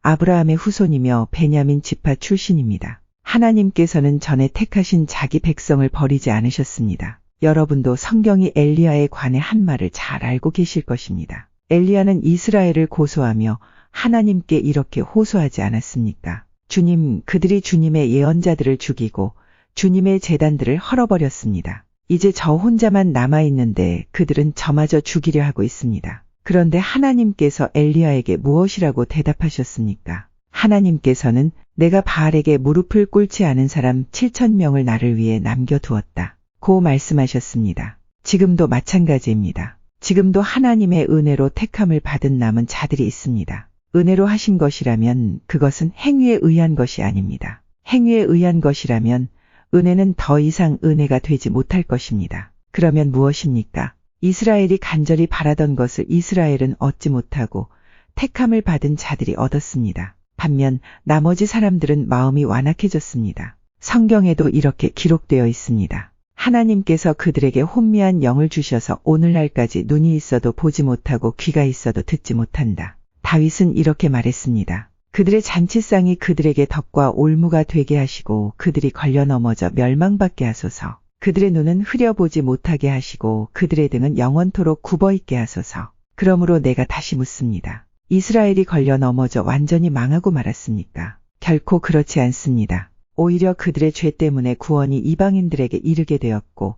아브라함의 후손이며 베냐민 지파 출신입니다. 하나님께서는 전에 택하신 자기 백성을 버리지 않으셨습니다. 여러분도 성경이 엘리야에 관해 한 말을 잘 알고 계실 것입니다. 엘리야는 이스라엘을 고소하며 하나님께 이렇게 호소하지 않았습니까? 주님, 그들이 주님의 예언자들을 죽이고 주님의 제단들을 헐어버렸습니다. 이제 저 혼자만 남아있는데 그들은 저마저 죽이려 하고 있습니다. 그런데 하나님께서 엘리야에게 무엇이라고 대답하셨습니까? 하나님께서는 내가 바알에게 무릎을 꿇지 않은 사람 7,000명을 나를 위해 남겨두었다. 고 말씀하셨습니다. 지금도 마찬가지입니다. 지금도 하나님의 은혜로 택함을 받은 남은 자들이 있습니다. 은혜로 하신 것이라면 그것은 행위에 의한 것이 아닙니다. 행위에 의한 것이라면 은혜는 더 이상 은혜가 되지 못할 것입니다. 그러면 무엇입니까? 이스라엘이 간절히 바라던 것을 이스라엘은 얻지 못하고 택함을 받은 자들이 얻었습니다. 반면 나머지 사람들은 마음이 완악해졌습니다. 성경에도 이렇게 기록되어 있습니다. 하나님께서 그들에게 혼미한 영을 주셔서 오늘날까지 눈이 있어도 보지 못하고 귀가 있어도 듣지 못한다. 다윗은 이렇게 말했습니다. 그들의 잔치상이 그들에게 덕과 올무가 되게 하시고 그들이 걸려 넘어져 멸망받게 하소서. 그들의 눈은 흐려보지 못하게 하시고 그들의 등은 영원토록 굽어있게 하소서. 그러므로 내가 다시 묻습니다. 이스라엘이 걸려 넘어져 완전히 망하고 말았습니까? 결코 그렇지 않습니다. 오히려 그들의 죄 때문에 구원이 이방인들에게 이르게 되었고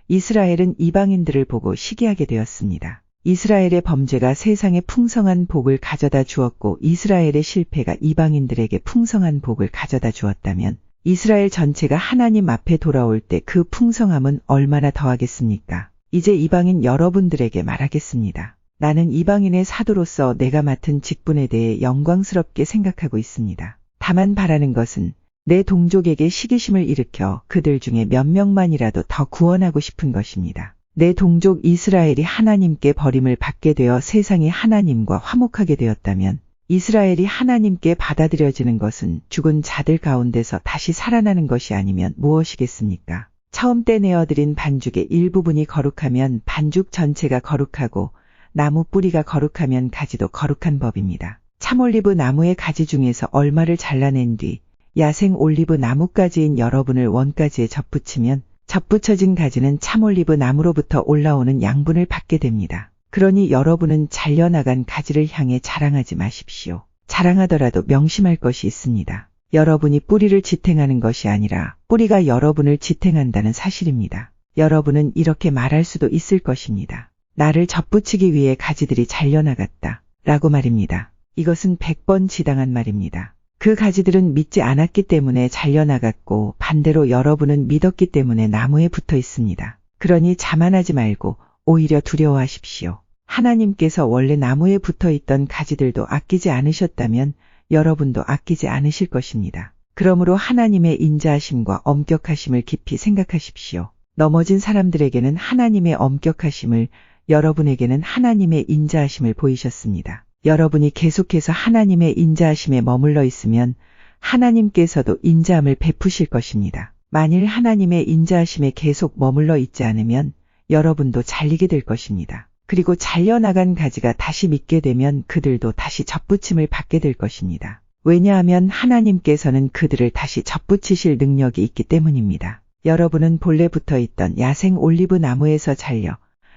이스라엘은 이방인들을 보고 시기하게 되었습니다. 이스라엘의 범죄가 세상에 풍성한 복을 가져다 주었고 이스라엘의 실패가 이방인들에게 풍성한 복을 가져다 주었다면 이스라엘 전체가 하나님 앞에 돌아올 때 그 풍성함은 얼마나 더하겠습니까? 이제 이방인 여러분들에게 말하겠습니다. 나는 이방인의 사도로서 내가 맡은 직분에 대해 영광스럽게 생각하고 있습니다. 다만 바라는 것은 내 동족에게 시기심을 일으켜 그들 중에 몇 명만이라도 더 구원하고 싶은 것입니다. 내 동족 이스라엘이 하나님께 버림을 받게 되어 세상이 하나님과 화목하게 되었다면 이스라엘이 하나님께 받아들여지는 것은 죽은 자들 가운데서 다시 살아나는 것이 아니면 무엇이겠습니까? 처음 때 내어드린 반죽의 일부분이 거룩하면 반죽 전체가 거룩하고 나무 뿌리가 거룩하면 가지도 거룩한 법입니다. 참올리브 나무의 가지 중에서 얼마를 잘라낸 뒤 야생 올리브 나무가지인 여러분을 원가지에 접붙이면 접붙여진 가지는 참올리브 나무로부터 올라오는 양분을 받게 됩니다. 그러니 여러분은 잘려나간 가지를 향해 자랑하지 마십시오. 자랑하더라도 명심할 것이 있습니다. 여러분이 뿌리를 지탱하는 것이 아니라 뿌리가 여러분을 지탱한다는 사실입니다. 여러분은 이렇게 말할 수도 있을 것입니다. 나를 접붙이기 위해 가지들이 잘려나갔다. 라고 말입니다. 이것은 100번 지당한 말입니다. 그 가지들은 믿지 않았기 때문에 잘려나갔고 반대로 여러분은 믿었기 때문에 나무에 붙어 있습니다. 그러니 자만하지 말고 오히려 두려워하십시오. 하나님께서 원래 나무에 붙어 있던 가지들도 아끼지 않으셨다면 여러분도 아끼지 않으실 것입니다. 그러므로 하나님의 인자하심과 엄격하심을 깊이 생각하십시오. 넘어진 사람들에게는 하나님의 엄격하심을, 여러분에게는 하나님의 인자하심을 보이셨습니다. 여러분이 계속해서 하나님의 인자하심에 머물러 있으면 하나님께서도 인자함을 베푸실 것입니다. 만일 하나님의 인자하심에 계속 머물러 있지 않으면 여러분도 잘리게 될 것입니다. 그리고 잘려나간 가지가 다시 믿게 되면 그들도 다시 접붙임을 받게 될 것입니다. 왜냐하면 하나님께서는 그들을 다시 접붙이실 능력이 있기 때문입니다. 여러분은 본래 붙어 있던 야생 올리브 나무에서 잘려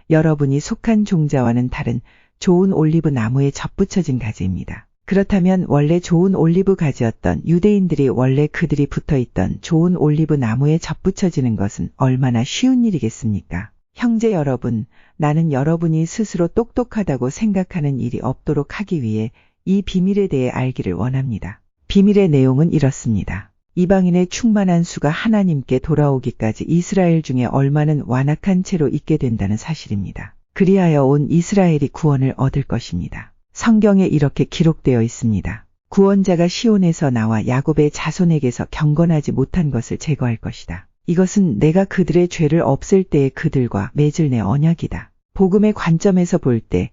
여러분이 속한 종자와는 다른 좋은 올리브 나무에 접붙여진 가지입니다. 그렇다면 원래 좋은 올리브 가지였던 유대인들이 원래 그들이 붙어 있던 좋은 올리브 나무에 접붙여지는 것은 얼마나 쉬운 일이겠습니까? 형제 여러분, 나는 여러분이 스스로 똑똑하다고 생각하는 일이 없도록 하기 위해 이 비밀에 대해 알기를 원합니다. 비밀의 내용은 이렇습니다. 이방인의 충만한 수가 하나님께 돌아오기까지 이스라엘 중에 얼마는 완악한 채로 있게 된다는 사실입니다. 그리하여 온 이스라엘이 구원을 얻을 것입니다. 성경에 이렇게 기록되어 있습니다. 구원자가 시온에서 나와 야곱의 자손에게서 경건하지 못한 것을 제거할 것이다. 이것은 내가 그들의 죄를 없앨 때에 그들과 맺을 내 언약이다. 복음의 관점에서 볼 때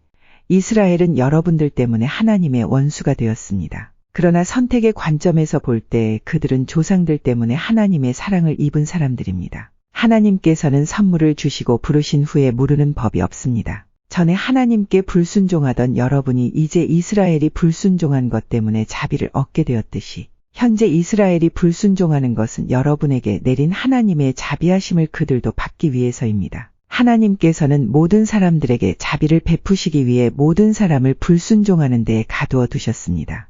이스라엘은 여러분들 때문에 하나님의 원수가 되었습니다. 그러나 선택의 관점에서 볼 때 그들은 조상들 때문에 하나님의 사랑을 입은 사람들입니다. 하나님께서는 선물을 주시고 부르신 후에 무르는 법이 없습니다. 전에 하나님께 불순종하던 여러분이 이제 이스라엘이 불순종한 것 때문에 자비를 얻게 되었듯이 현재 이스라엘이 불순종하는 것은 여러분에게 내린 하나님의 자비하심을 그들도 받기 위해서입니다. 하나님께서는 모든 사람들에게 자비를 베푸시기 위해 모든 사람을 불순종하는 데에 가두어 두셨습니다.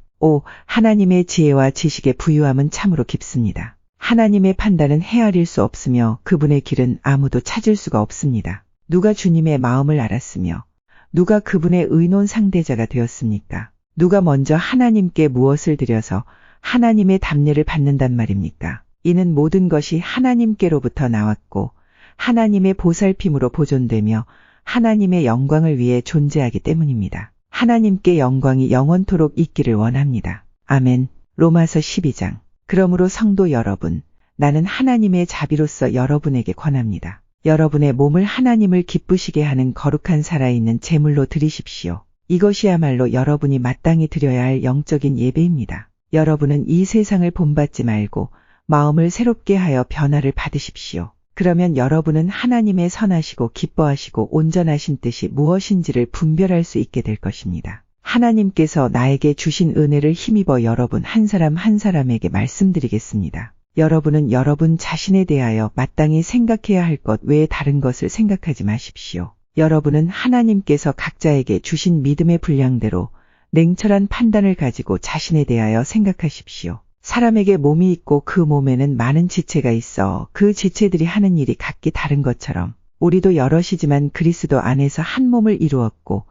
하나님의 지혜와 지식의 부유함은 참으로 깊습니다. 하나님의 판단은 헤아릴 수 없으며 그분의 길은 아무도 찾을 수가 없습니다. 누가 주님의 마음을 알았으며 누가 그분의 의논 상대자가 되었습니까? 누가 먼저 하나님께 무엇을 드려서 하나님의 답례를 받는단 말입니까? 이는 모든 것이 하나님께로부터 나왔고 하나님의 보살핌으로 보존되며 하나님의 영광을 위해 존재하기 때문입니다. 하나님께 영광이 영원토록 있기를 원합니다. 아멘. 로마서 12장. 그러므로 성도 여러분, 나는 하나님의 자비로서 여러분에게 권합니다. 여러분의 몸을 하나님을 기쁘시게 하는 거룩한 살아있는 제물로 드리십시오. 이것이야말로 여러분이 마땅히 드려야 할 영적인 예배입니다. 여러분은 이 세상을 본받지 말고 마음을 새롭게 하여 변화를 받으십시오. 그러면 여러분은 하나님의 선하시고 기뻐하시고 온전하신 뜻이 무엇인지를 분별할 수 있게 될 것입니다. 하나님께서 나에게 주신 은혜를 힘입어 여러분 한 사람 한 사람에게 말씀드리겠습니다. 여러분은 여러분 자신에 대하여 마땅히 생각해야 할 것 외에 다른 것을 생각하지 마십시오. 여러분은 하나님께서 각자에게 주신 믿음의 분량대로 냉철한 판단을 가지고 자신에 대하여 생각하십시오. 사람에게 몸이 있고 그 몸에는 많은 지체가 있어 그 지체들이 하는 일이 각기 다른 것처럼 우리도 여럿이지만 그리스도 안에서 한 몸을 이루었고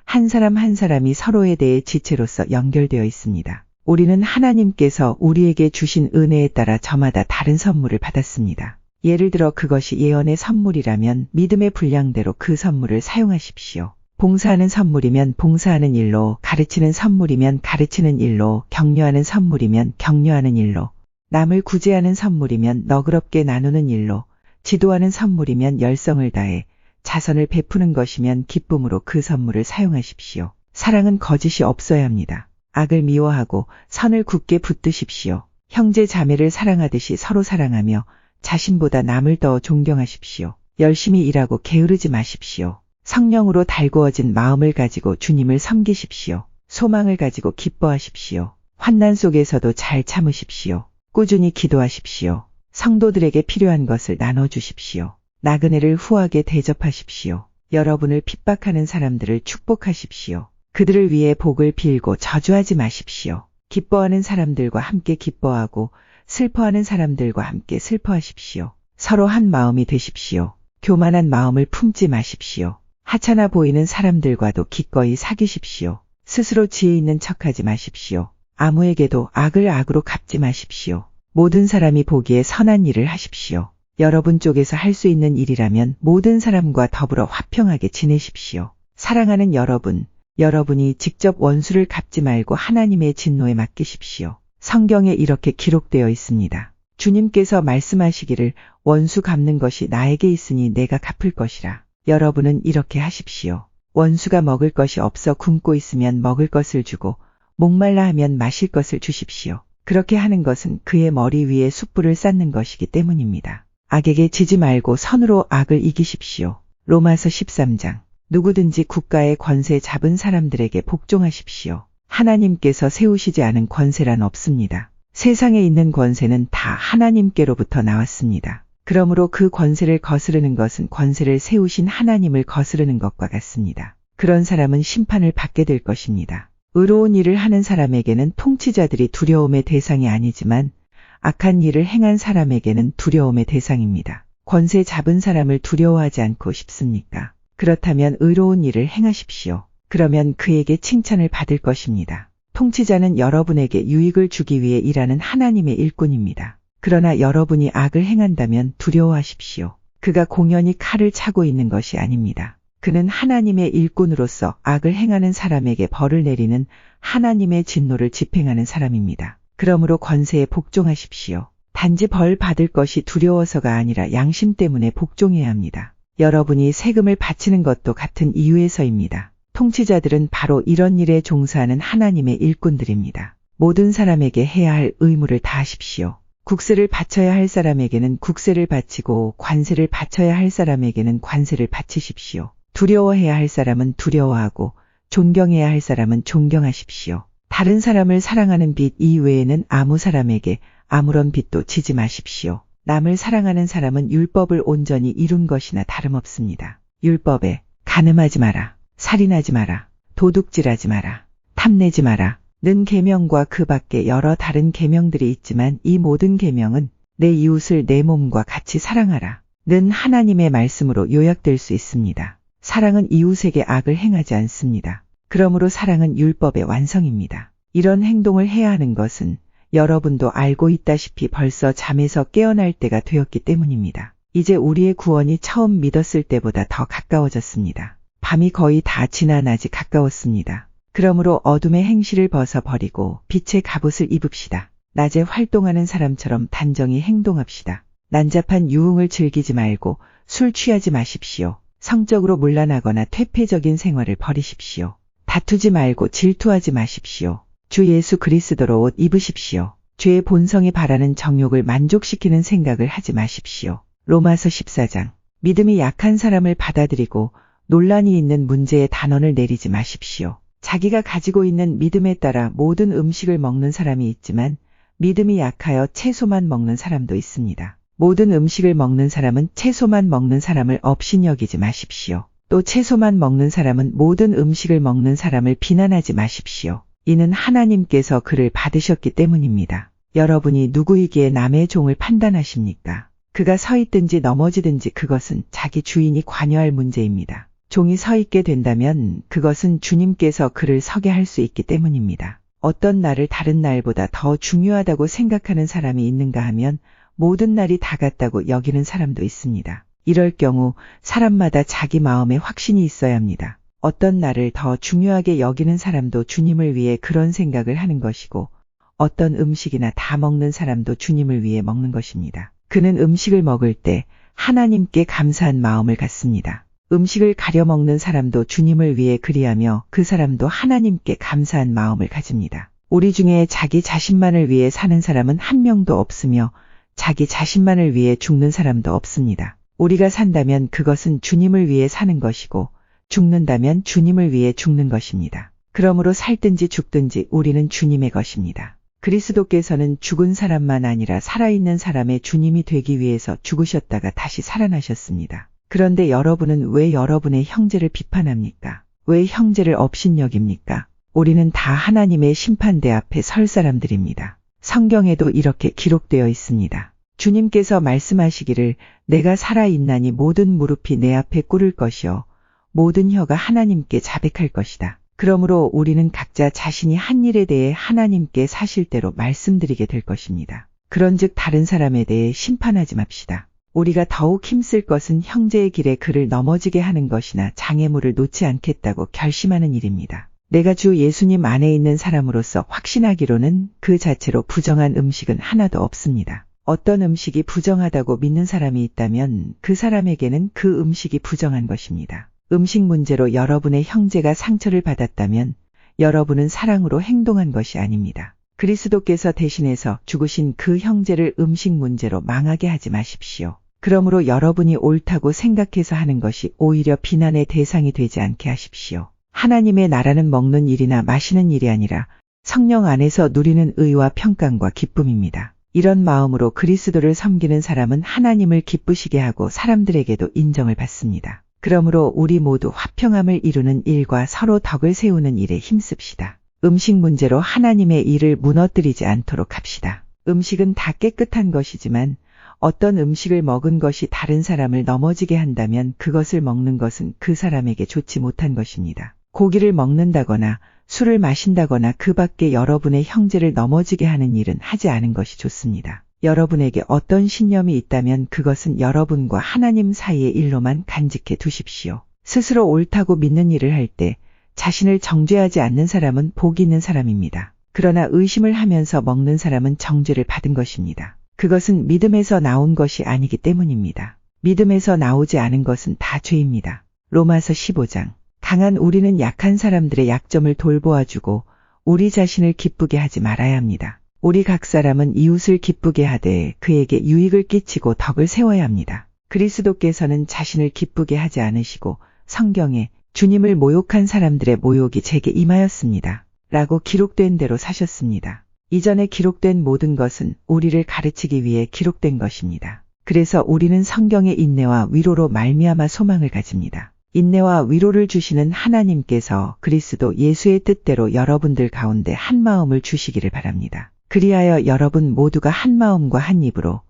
한 사람 한 사람이 서로에 대해 지체로서 연결되어 있습니다. 우리는 하나님께서 우리에게 주신 은혜에 따라 저마다 다른 선물을 받았습니다. 예를 들어 그것이 예언의 선물이라면 믿음의 분량대로 그 선물을 사용하십시오. 봉사하는 선물이면 봉사하는 일로, 가르치는 선물이면 가르치는 일로, 격려하는 선물이면 격려하는 일로, 남을 구제하는 선물이면 너그럽게 나누는 일로, 지도하는 선물이면 열성을 다해 자선을 베푸는 것이면 기쁨으로 그 선물을 사용하십시오. 사랑은 거짓이 없어야 합니다. 악을 미워하고 선을 굳게 붙드십시오. 형제 자매를 사랑하듯이 서로 사랑하며 자신보다 남을 더 존경하십시오. 열심히 일하고 게으르지 마십시오. 성령으로 달구어진 마음을 가지고 주님을 섬기십시오. 소망을 가지고 기뻐하십시오. 환난 속에서도 잘 참으십시오. 꾸준히 기도하십시오. 성도들에게 필요한 것을 나눠주십시오. 나그네를 후하게 대접하십시오. 여러분을 핍박하는 사람들을 축복하십시오. 그들을 위해 복을 빌고 저주하지 마십시오. 기뻐하는 사람들과 함께 기뻐하고 슬퍼하는 사람들과 함께 슬퍼하십시오. 서로 한 마음이 되십시오. 교만한 마음을 품지 마십시오. 하찮아 보이는 사람들과도 기꺼이 사귀십시오. 스스로 지혜 있는 척하지 마십시오. 아무에게도 악을 악으로 갚지 마십시오. 모든 사람이 보기에 선한 일을 하십시오. 여러분 쪽에서 할 수 있는 일이라면 모든 사람과 더불어 화평하게 지내십시오. 사랑하는 여러분, 여러분이 직접 원수를 갚지 말고 하나님의 진노에 맡기십시오. 성경에 이렇게 기록되어 있습니다. 주님께서 말씀하시기를 원수 갚는 것이 나에게 있으니 내가 갚을 것이라. 여러분은 이렇게 하십시오. 원수가 먹을 것이 없어 굶고 있으면 먹을 것을 주고 목말라 하면 마실 것을 주십시오. 그렇게 하는 것은 그의 머리 위에 숯불을 쌓는 것이기 때문입니다. 악에게 지지 말고 선으로 악을 이기십시오. 로마서 13장. 누구든지 국가의 권세 잡은 사람들에게 복종하십시오. 하나님께서 세우시지 않은 권세란 없습니다. 세상에 있는 권세는 다 하나님께로부터 나왔습니다. 그러므로 그 권세를 거스르는 것은 권세를 세우신 하나님을 거스르는 것과 같습니다. 그런 사람은 심판을 받게 될 것입니다. 의로운 일을 하는 사람에게는 통치자들이 두려움의 대상이 아니지만 악한 일을 행한 사람에게는 두려움의 대상입니다. 권세 잡은 사람을 두려워하지 않고 싶습니까? 그렇다면 의로운 일을 행하십시오. 그러면 그에게 칭찬을 받을 것입니다. 통치자는 여러분에게 유익을 주기 위해 일하는 하나님의 일꾼입니다. 그러나 여러분이 악을 행한다면 두려워하십시오. 그가 공연히 칼을 차고 있는 것이 아닙니다. 그는 하나님의 일꾼으로서 악을 행하는 사람에게 벌을 내리는 하나님의 진노를 집행하는 사람입니다. 그러므로 권세에 복종하십시오. 단지 벌 받을 것이 두려워서가 아니라 양심 때문에 복종해야 합니다. 여러분이 세금을 바치는 것도 같은 이유에서입니다. 통치자들은 바로 이런 일에 종사하는 하나님의 일꾼들입니다. 모든 사람에게 해야 할 의무를 다하십시오. 국세를 바쳐야 할 사람에게는 국세를 바치고 관세를 바쳐야 할 사람에게는 관세를 바치십시오. 두려워해야 할 사람은 두려워하고 존경해야 할 사람은 존경하십시오. 다른 사람을 사랑하는 빚 이외에는 아무 사람에게 아무런 빚도 지지 마십시오. 남을 사랑하는 사람은 율법을 온전히 이룬 것이나 다름없습니다. 율법에 간음하지 마라, 살인하지 마라, 도둑질하지 마라, 탐내지 마라 는 계명과 그 밖에 여러 다른 계명들이 있지만 이 모든 계명은 내 이웃을 내 몸과 같이 사랑하라 는 하나님의 말씀으로 요약될 수 있습니다. 사랑은 이웃에게 악을 행하지 않습니다. 그러므로 사랑은 율법의 완성입니다. 이런 행동을 해야 하는 것은 여러분도 알고 있다시피 벌써 잠에서 깨어날 때가 되었기 때문입니다. 이제 우리의 구원이 처음 믿었을 때보다 더 가까워졌습니다. 밤이 거의 다 지나 낮이 가까웠습니다. 그러므로 어둠의 행실을 벗어버리고 빛의 갑옷을 입읍시다. 낮에 활동하는 사람처럼 단정히 행동합시다. 난잡한 유흥을 즐기지 말고 술 취하지 마십시오. 성적으로 문란하거나 퇴폐적인 생활을 버리십시오. 다투지 말고 질투하지 마십시오. 주 예수 그리스도로 옷 입으십시오. 죄의 본성이 바라는 정욕을 만족시키는 생각을 하지 마십시오. 로마서 14장. 믿음이 약한 사람을 받아들이고 논란이 있는 문제에 단언을 내리지 마십시오. 자기가 가지고 있는 믿음에 따라 모든 음식을 먹는 사람이 있지만 믿음이 약하여 채소만 먹는 사람도 있습니다. 모든 음식을 먹는 사람은 채소만 먹는 사람을 업신여기지 마십시오. 또 채소만 먹는 사람은 모든 음식을 먹는 사람을 비난하지 마십시오. 이는 하나님께서 그를 받으셨기 때문입니다. 여러분이 누구이기에 남의 종을 판단하십니까? 그가 서 있든지 넘어지든지 그것은 자기 주인이 관여할 문제입니다. 종이 서 있게 된다면 그것은 주님께서 그를 서게 할 수 있기 때문입니다. 어떤 날을 다른 날보다 더 중요하다고 생각하는 사람이 있는가 하면 모든 날이 다 같다고 여기는 사람도 있습니다. 이럴 경우 사람마다 자기 마음에 확신이 있어야 합니다. 어떤 날을 더 중요하게 여기는 사람도 주님을 위해 그런 생각을 하는 것이고 어떤 음식이나 다 먹는 사람도 주님을 위해 먹는 것입니다. 그는 음식을 먹을 때 하나님께 감사한 마음을 갖습니다. 음식을 가려 먹는 사람도 주님을 위해 그리하며 그 사람도 하나님께 감사한 마음을 가집니다. 우리 중에 자기 자신만을 위해 사는 사람은 한 명도 없으며 자기 자신만을 위해 죽는 사람도 없습니다. 우리가 산다면 그것은 주님을 위해 사는 것이고 죽는다면 주님을 위해 죽는 것입니다. 그러므로 살든지 죽든지 우리는 주님의 것입니다. 그리스도께서는 죽은 사람만 아니라 살아있는 사람의 주님이 되기 위해서 죽으셨다가 다시 살아나셨습니다. 그런데 여러분은 왜 여러분의 형제를 비판합니까? 왜 형제를 업신여깁니까? 우리는 다 하나님의 심판대 앞에 설 사람들입니다. 성경에도 이렇게 기록되어 있습니다. 주님께서 말씀하시기를 내가 살아있나니 모든 무릎이 내 앞에 꿇을 것이요 모든 혀가 하나님께 자백할 것이다. 그러므로 우리는 각자 자신이 한 일에 대해 하나님께 사실대로 말씀드리게 될 것입니다. 그런즉 다른 사람에 대해 심판하지 맙시다. 우리가 더욱 힘쓸 것은 형제의 길에 그를 넘어지게 하는 것이나 장애물을 놓지 않겠다고 결심하는 일입니다. 내가 주 예수님 안에 있는 사람으로서 확신하기로는 그 자체로 부정한 음식은 하나도 없습니다. 어떤 음식이 부정하다고 믿는 사람이 있다면 그 사람에게는 그 음식이 부정한 것입니다. 음식 문제로 여러분의 형제가 상처를 받았다면 여러분은 사랑으로 행동한 것이 아닙니다. 그리스도께서 대신해서 죽으신 그 형제를 음식 문제로 망하게 하지 마십시오. 그러므로 여러분이 옳다고 생각해서 하는 것이 오히려 비난의 대상이 되지 않게 하십시오. 하나님의 나라는 먹는 일이나 마시는 일이 아니라 성령 안에서 누리는 의와 평강과 기쁨입니다. 이런 마음으로 그리스도를 섬기는 사람은 하나님을 기쁘시게 하고 사람들에게도 인정을 받습니다. 그러므로 우리 모두 화평함을 이루는 일과 서로 덕을 세우는 일에 힘씁시다. 음식 문제로 하나님의 일을 무너뜨리지 않도록 합시다. 음식은 다 깨끗한 것이지만 어떤 음식을 먹은 것이 다른 사람을 넘어지게 한다면 그것을 먹는 것은 그 사람에게 좋지 못한 것입니다. 고기를 먹는다거나 술을 마신다거나 그 밖에 여러분의 형제를 넘어지게 하는 일은 하지 않은 것이 좋습니다. 여러분에게 어떤 신념이 있다면 그것은 여러분과 하나님 사이의 일로만 간직해 두십시오. 스스로 옳다고 믿는 일을 할 때 자신을 정죄하지 않는 사람은 복이 있는 사람입니다. 그러나 의심을 하면서 먹는 사람은 정죄를 받은 것입니다. 그것은 믿음에서 나온 것이 아니기 때문입니다. 믿음에서 나오지 않은 것은 다 죄입니다. 로마서 15장. 강한 우리는 약한 사람들의 약점을 돌보아주고 우리 자신을 기쁘게 하지 말아야 합니다. 우리 각 사람은 이웃을 기쁘게 하되 그에게 유익을 끼치고 덕을 세워야 합니다. 그리스도께서는 자신을 기쁘게 하지 않으시고 성경에 주님을 모욕한 사람들의 모욕이 제게 임하였습니다. 라고 기록된 대로 사셨습니다. 이전에 기록된 모든 것은 우리를 가르치기 위해 기록된 것입니다. 그래서 우리는 성경의 인내와 위로로 말미암아 소망을 가집니다. 인내와 위로를 주시는 하나님께서 그리스도 예수의 뜻대로 여러분들 가운데 한 마음을 주시기를 바랍니다. 그리하여 여러분 모두가 한 마음과 한 입으로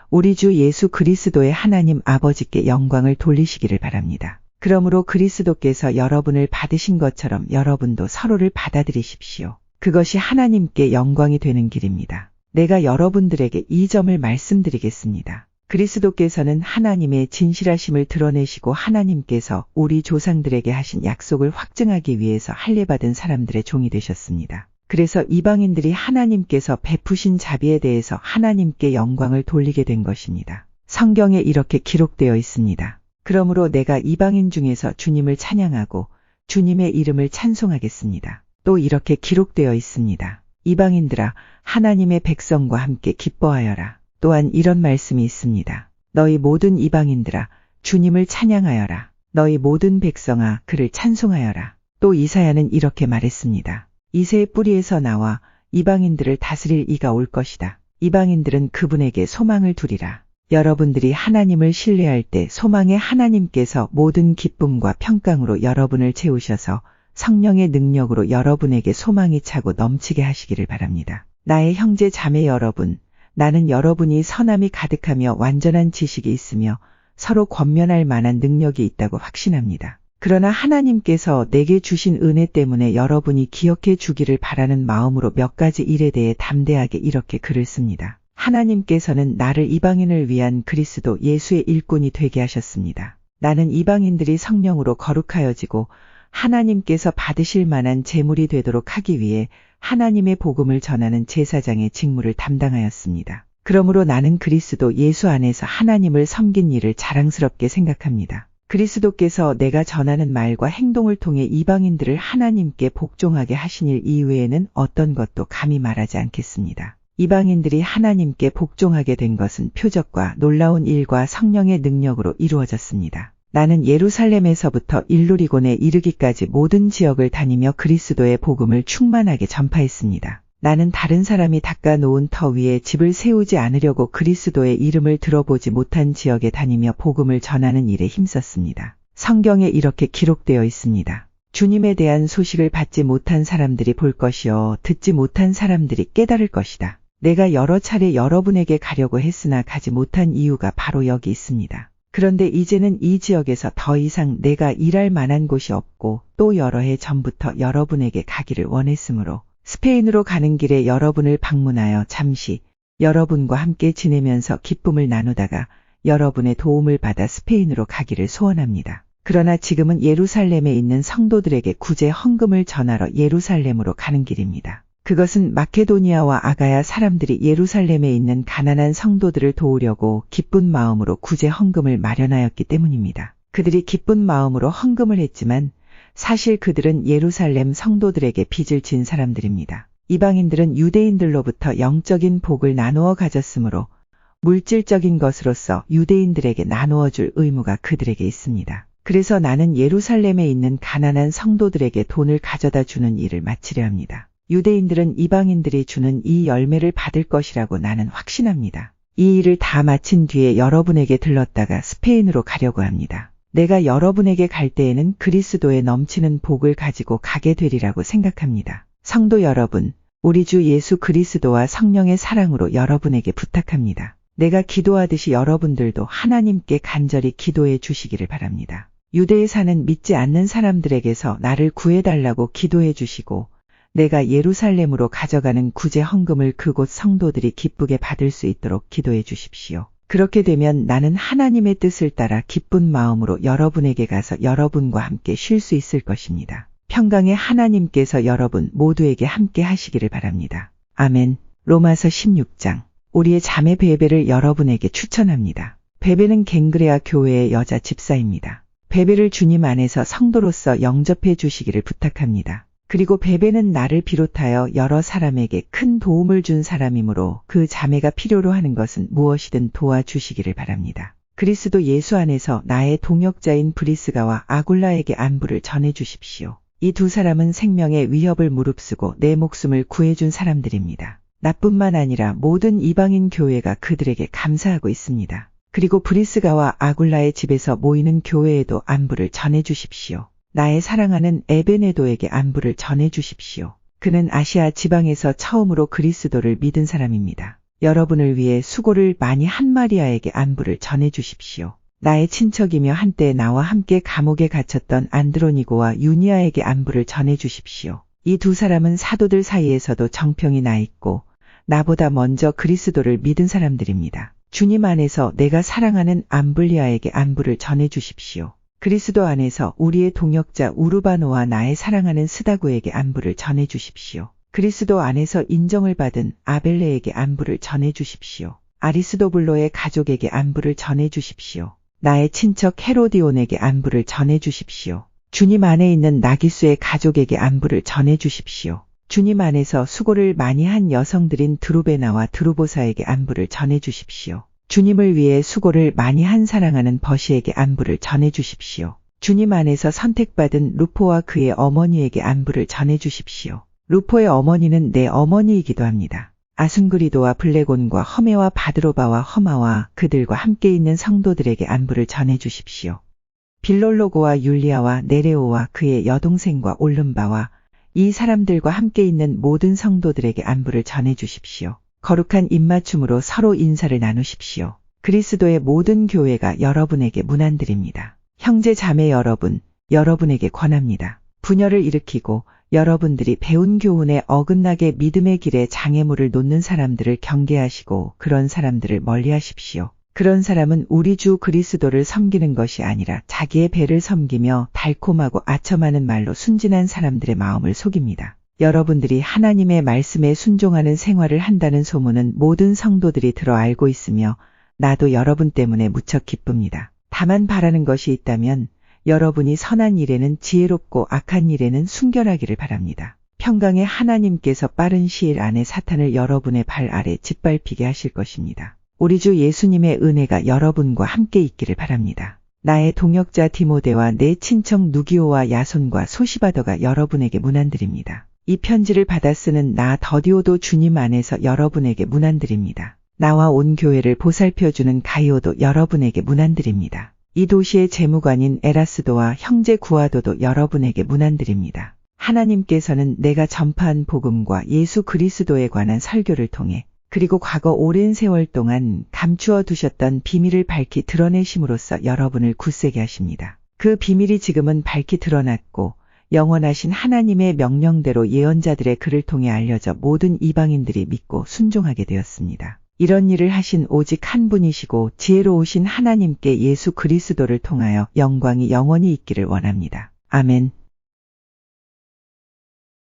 우리 주 예수 그리스도의 하나님 아버지께 영광을 돌리시기를 바랍니다. 그러므로 그리스도께서 여러분을 받으신 것처럼 여러분도 서로를 받아들이십시오. 그것이 하나님께 영광이 되는 길입니다. 내가 여러분들에게 이 점을 말씀드리겠습니다. 그리스도께서는 하나님의 진실하심을 드러내시고 하나님께서 우리 조상들에게 하신 약속을 확증하기 위해서 할례받은 사람들의 종이 되셨습니다. 그래서 이방인들이 하나님께서 베푸신 자비에 대해서 하나님께 영광을 돌리게 된 것입니다. 성경에 이렇게 기록되어 있습니다. 그러므로 내가 이방인 중에서 주님을 찬양하고 주님의 이름을 찬송하겠습니다. 또 이렇게 기록되어 있습니다. 이방인들아 하나님의 백성과 함께 기뻐하여라. 또한 이런 말씀이 있습니다. 너희 모든 이방인들아 주님을 찬양하여라. 너희 모든 백성아 그를 찬송하여라. 또 이사야는 이렇게 말했습니다. 이새의 뿌리에서 나와 이방인들을 다스릴 이가 올 것이다. 이방인들은 그분에게 소망을 두리라. 여러분들이 하나님을 신뢰할 때 소망의 하나님께서 모든 기쁨과 평강으로 여러분을 채우셔서 성령의 능력으로 여러분에게 소망이 차고 넘치게 하시기를 바랍니다. 나의 형제 자매 여러분, 나는 여러분이 선함이 가득하며 완전한 지식이 있으며 서로 권면할 만한 능력이 있다고 확신합니다. 그러나 하나님께서 내게 주신 은혜 때문에 여러분이 기억해 주기를 바라는 마음으로 몇 가지 일에 대해 담대하게 이렇게 글을 씁니다. 하나님께서는 나를 이방인을 위한 그리스도 예수의 일꾼이 되게 하셨습니다. 나는 이방인들이 성령으로 거룩하여지고 하나님께서 받으실 만한 제물이 되도록 하기 위해 하나님의 복음을 전하는 제사장의 직무를 담당하였습니다. 그러므로 나는 그리스도 예수 안에서 하나님을 섬긴 일을 자랑스럽게 생각합니다. 그리스도께서 내가 전하는 말과 행동을 통해 이방인들을 하나님께 복종하게 하신 일 이외에는 어떤 것도 감히 말하지 않겠습니다. 이방인들이 하나님께 복종하게 된 것은 표적과 놀라운 일과 성령의 능력으로 이루어졌습니다. 나는 예루살렘에서부터 일루리곤에 이르기까지 모든 지역을 다니며 그리스도의 복음을 충만하게 전파했습니다. 나는 다른 사람이 닦아 놓은 터 위에 집을 세우지 않으려고 그리스도의 이름을 들어보지 못한 지역에 다니며 복음을 전하는 일에 힘썼습니다. 성경에 이렇게 기록되어 있습니다. 주님에 대한 소식을 받지 못한 사람들이 볼 것이요 듣지 못한 사람들이 깨달을 것이다. 내가 여러 차례 여러분에게 가려고 했으나 가지 못한 이유가 바로 여기 있습니다. 그런데 이제는 이 지역에서 더 이상 내가 일할 만한 곳이 없고 또 여러 해 전부터 여러분에게 가기를 원했으므로 스페인으로 가는 길에 여러분을 방문하여 잠시 여러분과 함께 지내면서 기쁨을 나누다가 여러분의 도움을 받아 스페인으로 가기를 소원합니다. 그러나 지금은 예루살렘에 있는 성도들에게 구제 헌금을 전하러 예루살렘으로 가는 길입니다. 그것은 마케도니아와 아가야 사람들이 예루살렘에 있는 가난한 성도들을 도우려고 기쁜 마음으로 구제 헌금을 마련하였기 때문입니다. 그들이 기쁜 마음으로 헌금을 했지만 사실 그들은 예루살렘 성도들에게 빚을 진 사람들입니다. 이방인들은 유대인들로부터 영적인 복을 나누어 가졌으므로 물질적인 것으로서 유대인들에게 나누어 줄 의무가 그들에게 있습니다. 그래서 나는 예루살렘에 있는 가난한 성도들에게 돈을 가져다 주는 일을 마치려 합니다. 유대인들은 이방인들이 주는 이 열매를 받을 것이라고 나는 확신합니다. 이 일을 다 마친 뒤에 여러분에게 들렀다가 스페인으로 가려고 합니다. 내가 여러분에게 갈 때에는 그리스도의 넘치는 복을 가지고 가게 되리라고 생각합니다. 성도 여러분, 우리 주 예수 그리스도와 성령의 사랑으로 여러분에게 부탁합니다. 내가 기도하듯이 여러분들도 하나님께 간절히 기도해 주시기를 바랍니다. 유대에 사는 믿지 않는 사람들에게서 나를 구해달라고 기도해 주시고 내가 예루살렘으로 가져가는 구제 헌금을 그곳 성도들이 기쁘게 받을 수 있도록 기도해 주십시오. 그렇게 되면 나는 하나님의 뜻을 따라 기쁜 마음으로 여러분에게 가서 여러분과 함께 쉴 수 있을 것입니다. 평강의 하나님께서 여러분 모두에게 함께 하시기를 바랍니다. 아멘. 로마서 16장. 우리의 자매 베베를 여러분에게 추천합니다. 베베는 갱그레아 교회의 여자 집사입니다. 베베를 주님 안에서 성도로서 영접해 주시기를 부탁합니다. 그리고 베베는 나를 비롯하여 여러 사람에게 큰 도움을 준 사람이므로 그 자매가 필요로 하는 것은 무엇이든 도와주시기를 바랍니다. 그리스도 예수 안에서 나의 동역자인 브리스가와 아굴라에게 안부를 전해 주십시오. 이 두 사람은 생명의 위협을 무릅쓰고 내 목숨을 구해준 사람들입니다. 나뿐만 아니라 모든 이방인 교회가 그들에게 감사하고 있습니다. 그리고 브리스가와 아굴라의 집에서 모이는 교회에도 안부를 전해 주십시오. 나의 사랑하는 에베네도에게 안부를 전해 주십시오. 그는 아시아 지방에서 처음으로 그리스도를 믿은 사람입니다. 여러분을 위해 수고를 많이 한 마리아에게 안부를 전해 주십시오. 나의 친척이며 한때 나와 함께 감옥에 갇혔던 안드로니고와 유니아에게 안부를 전해 주십시오. 이 두 사람은 사도들 사이에서도 정평이 나 있고 나보다 먼저 그리스도를 믿은 사람들입니다. 주님 안에서 내가 사랑하는 암블리아에게 안부를 전해 주십시오. 그리스도 안에서 우리의 동역자 우르바노와 나의 사랑하는 스다구에게 안부를 전해 주십시오. 그리스도 안에서 인정을 받은 아벨레에게 안부를 전해 주십시오. 아리스도블로의 가족에게 안부를 전해 주십시오. 나의 친척 헤로디온에게 안부를 전해 주십시오. 주님 안에 있는 나기수의 가족에게 안부를 전해 주십시오. 주님 안에서 수고를 많이 한 여성들인 드루베나와 드루보사에게 안부를 전해 주십시오. 주님을 위해 수고를 많이 한 사랑하는 버시에게 안부를 전해 주십시오. 주님 안에서 선택받은 루포와 그의 어머니에게 안부를 전해 주십시오. 루포의 어머니는 내 어머니이기도 합니다. 아순그리도와 블레곤과 허메와 바드로바와 허마와 그들과 함께 있는 성도들에게 안부를 전해 주십시오. 빌롤로고와 율리아와 네레오와 그의 여동생과 올름바와 이 사람들과 함께 있는 모든 성도들에게 안부를 전해 주십시오. 거룩한 입맞춤으로 서로 인사를 나누십시오. 그리스도의 모든 교회가 여러분에게 문안드립니다. 형제 자매 여러분, 여러분에게 권합니다. 분열을 일으키고 여러분들이 배운 교훈에 어긋나게 믿음의 길에 장애물을 놓는 사람들을 경계하시고 그런 사람들을 멀리하십시오. 그런 사람은 우리 주 그리스도를 섬기는 것이 아니라 자기의 배를 섬기며 달콤하고 아첨하는 말로 순진한 사람들의 마음을 속입니다. 여러분들이 하나님의 말씀에 순종하는 생활을 한다는 소문은 모든 성도들이 들어 알고 있으며 나도 여러분 때문에 무척 기쁩니다. 다만 바라는 것이 있다면 여러분이 선한 일에는 지혜롭고 악한 일에는 순결하기를 바랍니다. 평강의 하나님께서 빠른 시일 안에 사탄을 여러분의 발 아래 짓밟히게 하실 것입니다. 우리 주 예수님의 은혜가 여러분과 함께 있기를 바랍니다. 나의 동역자 디모데와 내 친척 누기오와 야손과 소시바더가 여러분에게 문안드립니다. 이 편지를 받아 쓰는 나 더디오도 주님 안에서 여러분에게 문안드립니다. 나와 온 교회를 보살펴주는 가이오도 여러분에게 문안드립니다. 이 도시의 재무관인 에라스도와 형제 구아도도 여러분에게 문안드립니다. 하나님께서는 내가 전파한 복음과 예수 그리스도에 관한 설교를 통해 그리고 과거 오랜 세월 동안 감추어 두셨던 비밀을 밝히 드러내심으로써 여러분을 굳세게 하십니다. 그 비밀이 지금은 밝히 드러났고 영원하신 하나님의 명령대로 예언자들의 글을 통해 알려져 모든 이방인들이 믿고 순종하게 되었습니다. 이런 일을 하신 오직 한 분이시고 지혜로우신 하나님께 예수 그리스도를 통하여 영광이 영원히 있기를 원합니다. 아멘.